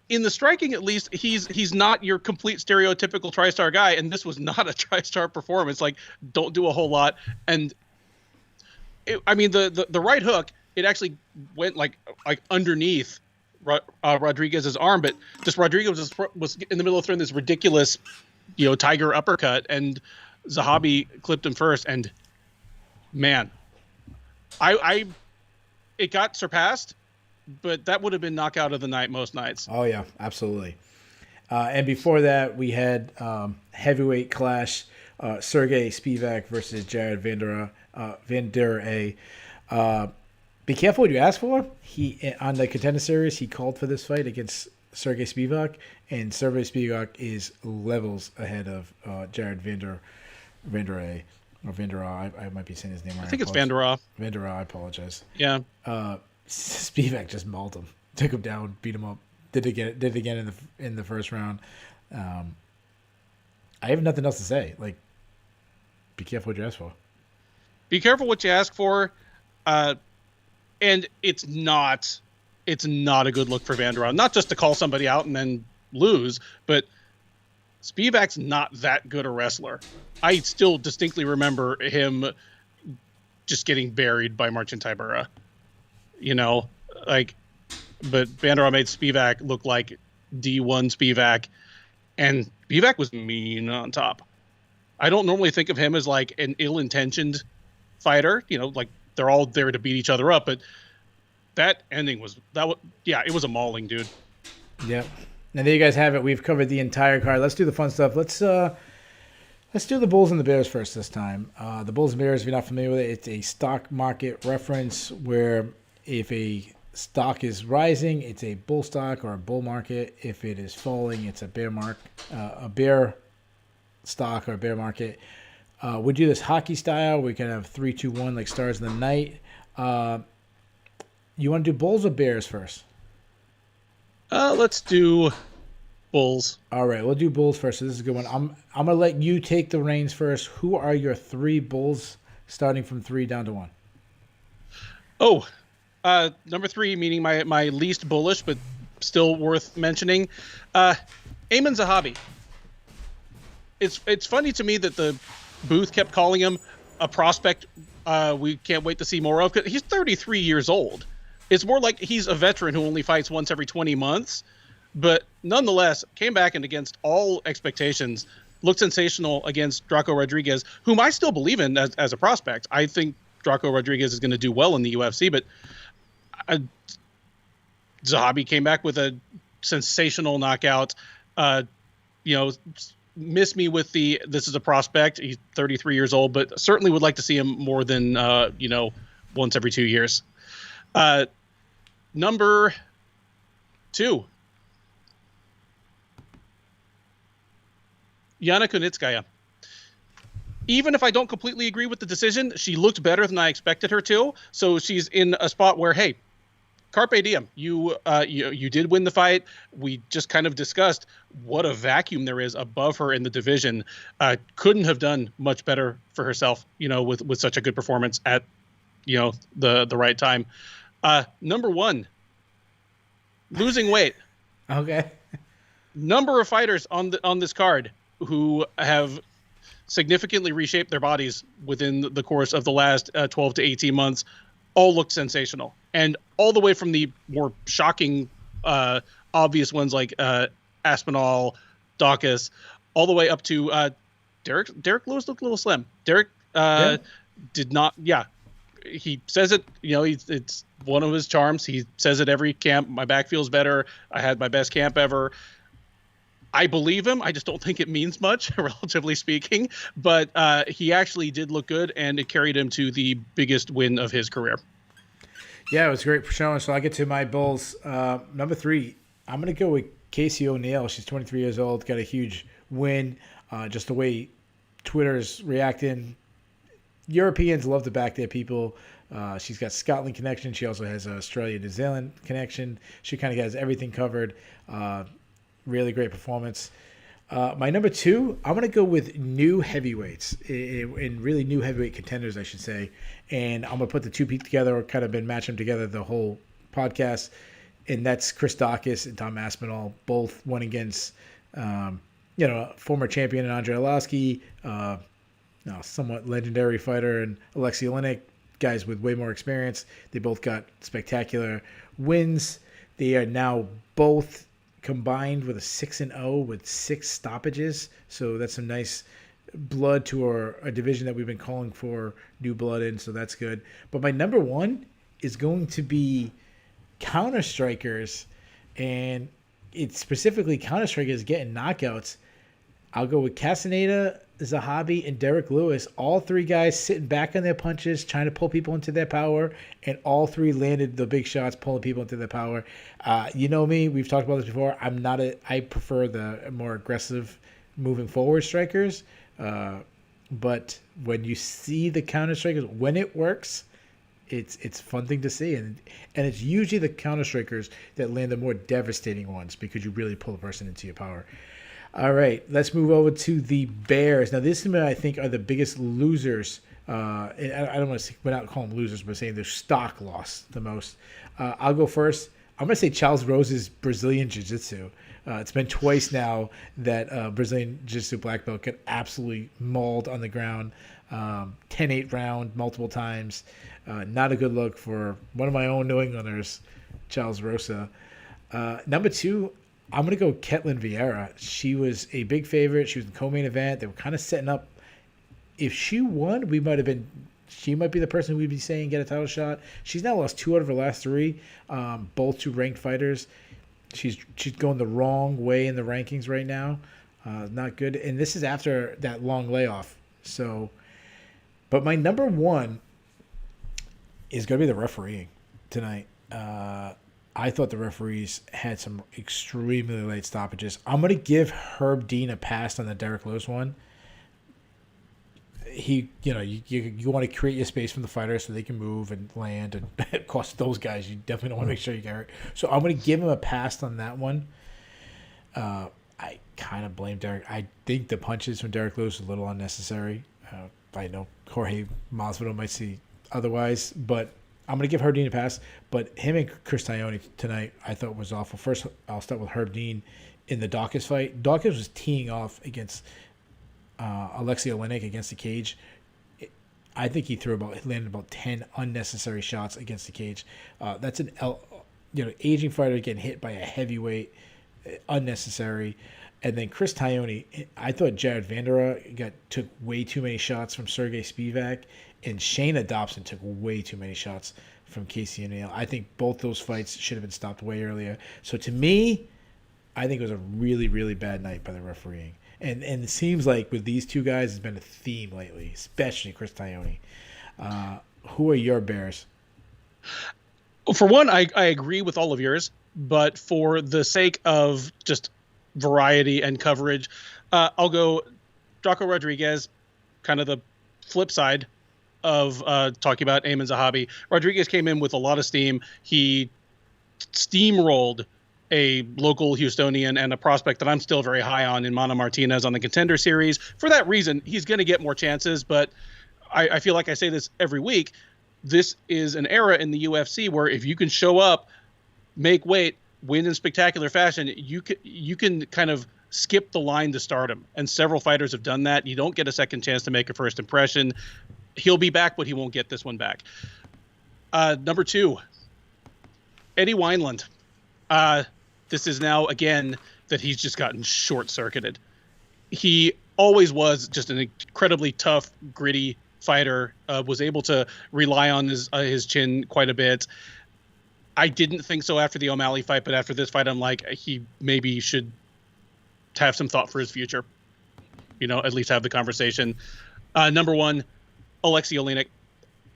in the striking, at least, he's not your complete stereotypical TriStar guy. And this was not a TriStar performance. Like, don't do a whole lot. And the right hook, it actually went like underneath Rodriguez's arm, but just Rodriguez was in the middle of throwing this ridiculous tiger uppercut, and Zahabi clipped him first, and man, it got surpassed, but that would have been knockout of the night most nights. Oh yeah, absolutely. And before that, we had heavyweight clash, Sergey Spivak versus Jared Vanderaa. Be careful what you ask for. He, on the Contender Series, he called for this fight against Sergey Spivak, and Sergey Spivak is levels ahead of Jared Vanderaa. I might be saying his name right. I think it's Vanderaa. Vanderaa, I apologize. Yeah. Spivak just mauled him, took him down, beat him up. Did it again in the first round. I have nothing else to say. Like, be careful what you ask for. Be careful what you ask for. And it's not it's not a good look for Vanderon. Not just to call somebody out and then lose, but Spivak's not that good a wrestler. I still distinctly remember him just getting buried by Marcin Tybura. But Vanderon made Spivak look like D1 Spivak, and Spivak was mean on top. I don't normally think of him as like an ill-intentioned fighter, like they're all there to beat each other up, but that ending it was a mauling, dude. Yep. And there you guys have it. We've covered the entire card. Let's do the fun stuff. Let's do the Bulls and the Bears first this time. The Bulls and Bears, if you're not familiar with it, it's a stock market reference where if a stock is rising, it's a bull stock or a bull market. If it is falling, it's a bear stock or a bear market. We do this hockey style. We can have 3, 2, 1 like Stars in the Night. You want to do Bulls or Bears first? Let's do Bulls. All right, we'll do Bulls first. So this is a good one. I'm gonna let you take the reins first. Who are your 3 Bulls, starting from 3 down to 1? Oh, number 3, meaning my least bullish, but still worth mentioning. Amen Zahabi. It's funny to me that the booth kept calling him a prospect we can't wait to see more of, because he's 33 years old. It's more like he's a veteran who only fights once every 20 months, but nonetheless came back and against all expectations looked sensational against Draco Rodriguez, whom I still believe in as a prospect. I think Draco Rodriguez is going to do well in the UFC, but Zahabi came back with a sensational knockout. Missed me with this is a prospect. He's 33 years old, but certainly would like to see him more than once every 2 years. Number 2, Yana Kunitskaya. Even if I don't completely agree with the decision, she looked better than I expected her to. So she's in a spot where, hey, carpe diem. You did win the fight. We just kind of discussed what a vacuum there is above her in the division. Couldn't have done much better for herself, with such a good performance at, the right time. Number 1, losing weight. Okay. Number of fighters on this card who have significantly reshaped their bodies within the course of the last 12 to 18 months all looked sensational. And all the way from the more shocking, obvious ones like Aspinall, Daukaus, all the way up to Derek Lewis looked a little slim. Derek did not. Yeah, he says it. It's one of his charms. He says it every camp. My back feels better. I had my best camp ever. I believe him. I just don't think it means much, relatively speaking. But he actually did look good, and it carried him to the biggest win of his career. Yeah, it was great for showing. So I get to my Bulls. Number 3, I'm going to go with Casey O'Neill. She's 23 years old, got a huge win. Just the way Twitter's reacting. Europeans love to back their people. She's got Scotland connection. She also has Australia, New Zealand connection. She kind of has everything covered. Really great performance. My number 2, I'm going to go with new heavyweights, in really new heavyweight contenders, I should say. And I'm going to put the 2 together, or kind of been matching them together the whole podcast. And that's Chris Daukaus and Tom Aspinall. Both went against, former champion Andre Arlovski, somewhat legendary fighter, and Alexei Oleinik, guys with way more experience. They both got spectacular wins. They are now both combined with a 6-0 with 6 stoppages. So that's some nice blood to a division that we've been calling for new blood in. So that's good. But my number 1 is going to be counter strikers, and it's specifically counter strikers getting knockouts. I'll go with Castaneda, Zahabi, and Derek Lewis. All 3 guys sitting back on their punches, trying to pull people into their power, and all 3 landed the big shots, pulling people into their power. You know me, we've talked about this before. I prefer the more aggressive, moving forward strikers. But when you see the counter strikers, when it works, it's a fun thing to see, and it's usually the counter strikers that land the more devastating ones, because you really pull a person into your power. All right, let's move over to the Bears. Now, this is, I think, are the biggest losers. I don't want to, without calling them losers, but saying their stock lost the most. I'll go first. I'm going to say Charles Rose's Brazilian Jiu-Jitsu. It's been twice now that Brazilian Jiu-Jitsu black belt got absolutely mauled on the ground. 10-8 round multiple times. Not a good look for one of my own New Englanders, Charles Rosa. Number 2, I'm going to go Ketlin Vieira. She was a big favorite. She was in the co-main event. They were kind of setting up. If she won, she might be the person we'd be saying get a title shot. She's now lost 2 out of her last 3, both to ranked fighters. She's going the wrong way in the rankings right now. Not good. And this is after that long layoff. So, but my number 1 is going to be the refereeing tonight. I thought the referees had some extremely late stoppages. I'm going to give Herb Dean a pass on the Derek Lewis one. You want to create your space from the fighters so they can move and land, and of course those guys you definitely don't want to make sure you get hurt. So I'm going to give him a pass on that one. I kind of blame Derek. I think the punches from Derek Lewis are a little unnecessary. I know Jorge Masvidal might see otherwise, but I'm going to give Herb Dean a pass. But him and Chris Taglioni tonight I thought was awful. First, I'll start with Herb Dean in the Daukaus fight. Daukaus was teeing off against Alexei Oleinik against the cage. I think he landed about 10 unnecessary shots against the cage. That's an aging fighter getting hit by a heavyweight, unnecessary. And then Chris Taglioni, I thought Jared Vanderaa took way too many shots from Sergey Spivak, and Shayna Dobson took way too many shots from Casey O'Neill. I think both those fights should have been stopped way earlier. So to me, I think it was a really, really bad night by the refereeing. And it seems like with these two guys, it's been a theme lately, especially Chris Taglioni. Who are your Bears? For one, I agree with all of yours, but for the sake of just variety and coverage, I'll go Draco Rodriguez, kind of the flip side of talking about Ayman Zahabi. Rodriguez came in with a lot of steam. He steamrolled a local Houstonian and a prospect that I'm still very high on in Mana Martinez on the Contender Series. For that reason, he's going to get more chances, but I feel like I say this every week. This is an era in the UFC where if you can show up, make weight, win in spectacular fashion, you can kind of skip the line to stardom. And several fighters have done that. You don't get a second chance to make a first impression. He'll be back, but he won't get this one back. Number 2, Eddie Weinland. This is now, again, that he's just gotten short-circuited. He always was just an incredibly tough, gritty fighter, was able to rely on his chin quite a bit. I didn't think so after the O'Malley fight, but after this fight, I'm like, he maybe should have some thought for his future. At least have the conversation. Number 1, Alexei Oleinik.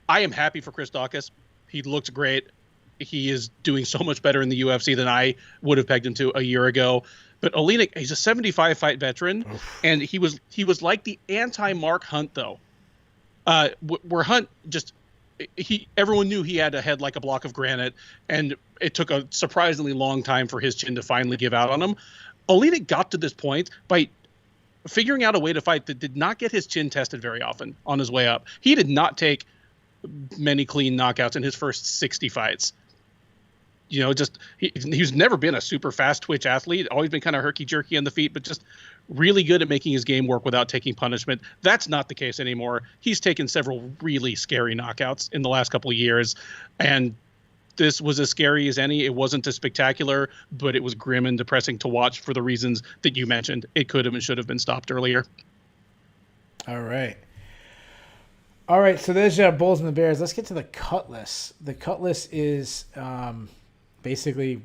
I am happy for Chris Daukaus. He looked great. He is doing so much better in the UFC than I would have pegged him to a year ago. But Oleinik, he's a 75-fight veteran, and he was like the anti-Mark Hunt, though. Where Hunt everyone knew he had a head like a block of granite, and it took a surprisingly long time for his chin to finally give out on him. Oleinik got to this point by figuring out a way to fight that did not get his chin tested very often on his way up. He did not take many clean knockouts in his first 60 fights. He's never been a super fast twitch athlete, always been kind of herky-jerky on the feet, but just really good at making his game work without taking punishment. That's not the case anymore. He's taken several really scary knockouts in the last couple of years, and this was as scary as any. It wasn't as spectacular, but it was grim and depressing to watch for the reasons that you mentioned. It could have and should have been stopped earlier. All right, so there's your Bulls and the Bears. Let's get to the cut list. The cut list is basically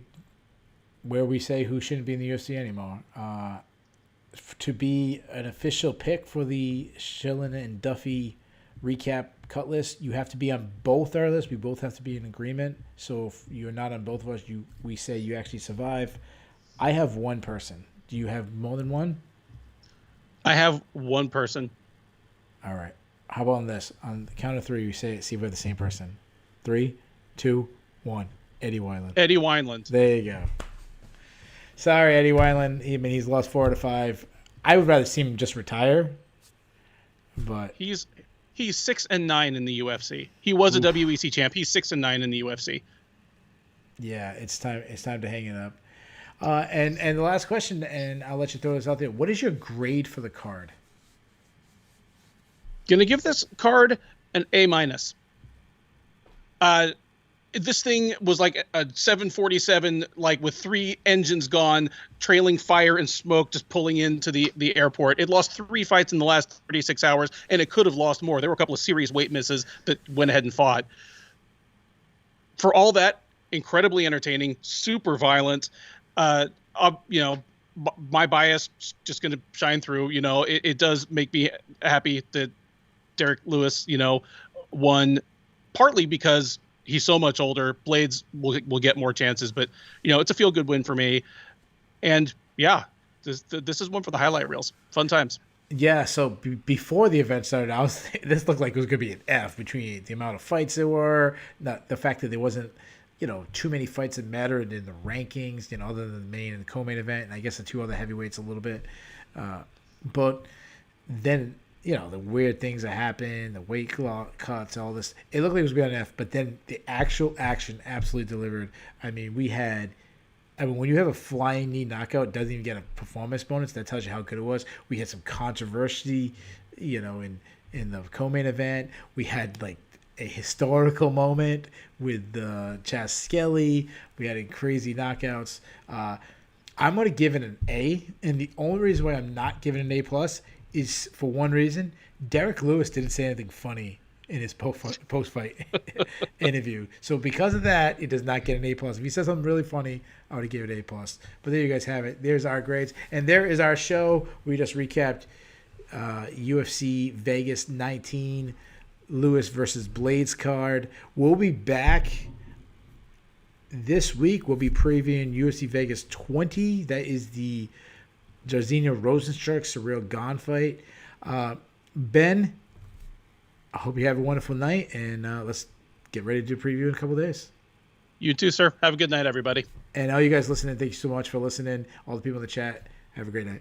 where we say who shouldn't be in the UFC anymore. To be an official pick for the Schillen and Duffy recap cut list, you have to be on both our lists. We both have to be in agreement. So if you're not on both of us, we say you actually survive. I have one person. Do you have more than one? I have one person. All right. How about on this? On the count of 3, we say see if we're the same person. 3, 2, 1. Eddie Weinland. Eddie Weinland. There you go. Sorry, Eddie Weinland. He's lost 4 out of 5. I would rather see him just retire. But he's 6-9 in the UFC. He was a WEC champ. He's 6-9 in the UFC. Yeah, it's time. It's time to hang it up. And the last question, and I'll let you throw this out there. What is your grade for the card? Gonna give this card an A minus. This thing was like a 747, like with 3 engines gone, trailing fire and smoke, just pulling into the airport. It lost 3 fights in the last 36 hours, and it could have lost more. There were a couple of serious weight misses that went ahead and fought. For all that, incredibly entertaining, super violent. My bias just going to shine through. It does make me happy that Derek Lewis, won, partly because he's so much older. Blaydes will get more chances, but it's a feel good win for me. And yeah, this is one for the highlight reels. Fun times. Yeah. So before the event started, this looked like it was going to be an F between the amount of fights there were, the fact that there wasn't too many fights that mattered in the rankings, other than the main and the co-main event, and I guess the 2 other heavyweights a little bit. But then the weird things that happened, the weight cuts, all this. It looked like it was going to be an F, but then the actual action absolutely delivered. I mean, when you have a flying knee knockout, it doesn't even get a performance bonus. That tells you how good it was. We had some controversy, in the co-main event. We had like a historical moment with Chaz Skelly. We had crazy knockouts. I'm going to give it an A, and the only reason why I'm not giving it an A plus is for one reason. Derek Lewis didn't say anything funny in his post-fight interview. So because of that, it does not get an A plus. If he says something really funny, I would give it A plus. But there you guys have it. There's our grades. And there is our show. We just recapped UFC Vegas 19, Lewis versus Blaydes card. We'll be back this week. We'll be previewing UFC Vegas 20. That is the Jairzinho Rosenstruck Surreal Gone fight. Ben, I hope you have a wonderful night, and let's get ready to do a preview in a couple of days. You too, sir. Have a good night, everybody. And all you guys listening, thank you so much for listening. All the people in the chat, have a great night.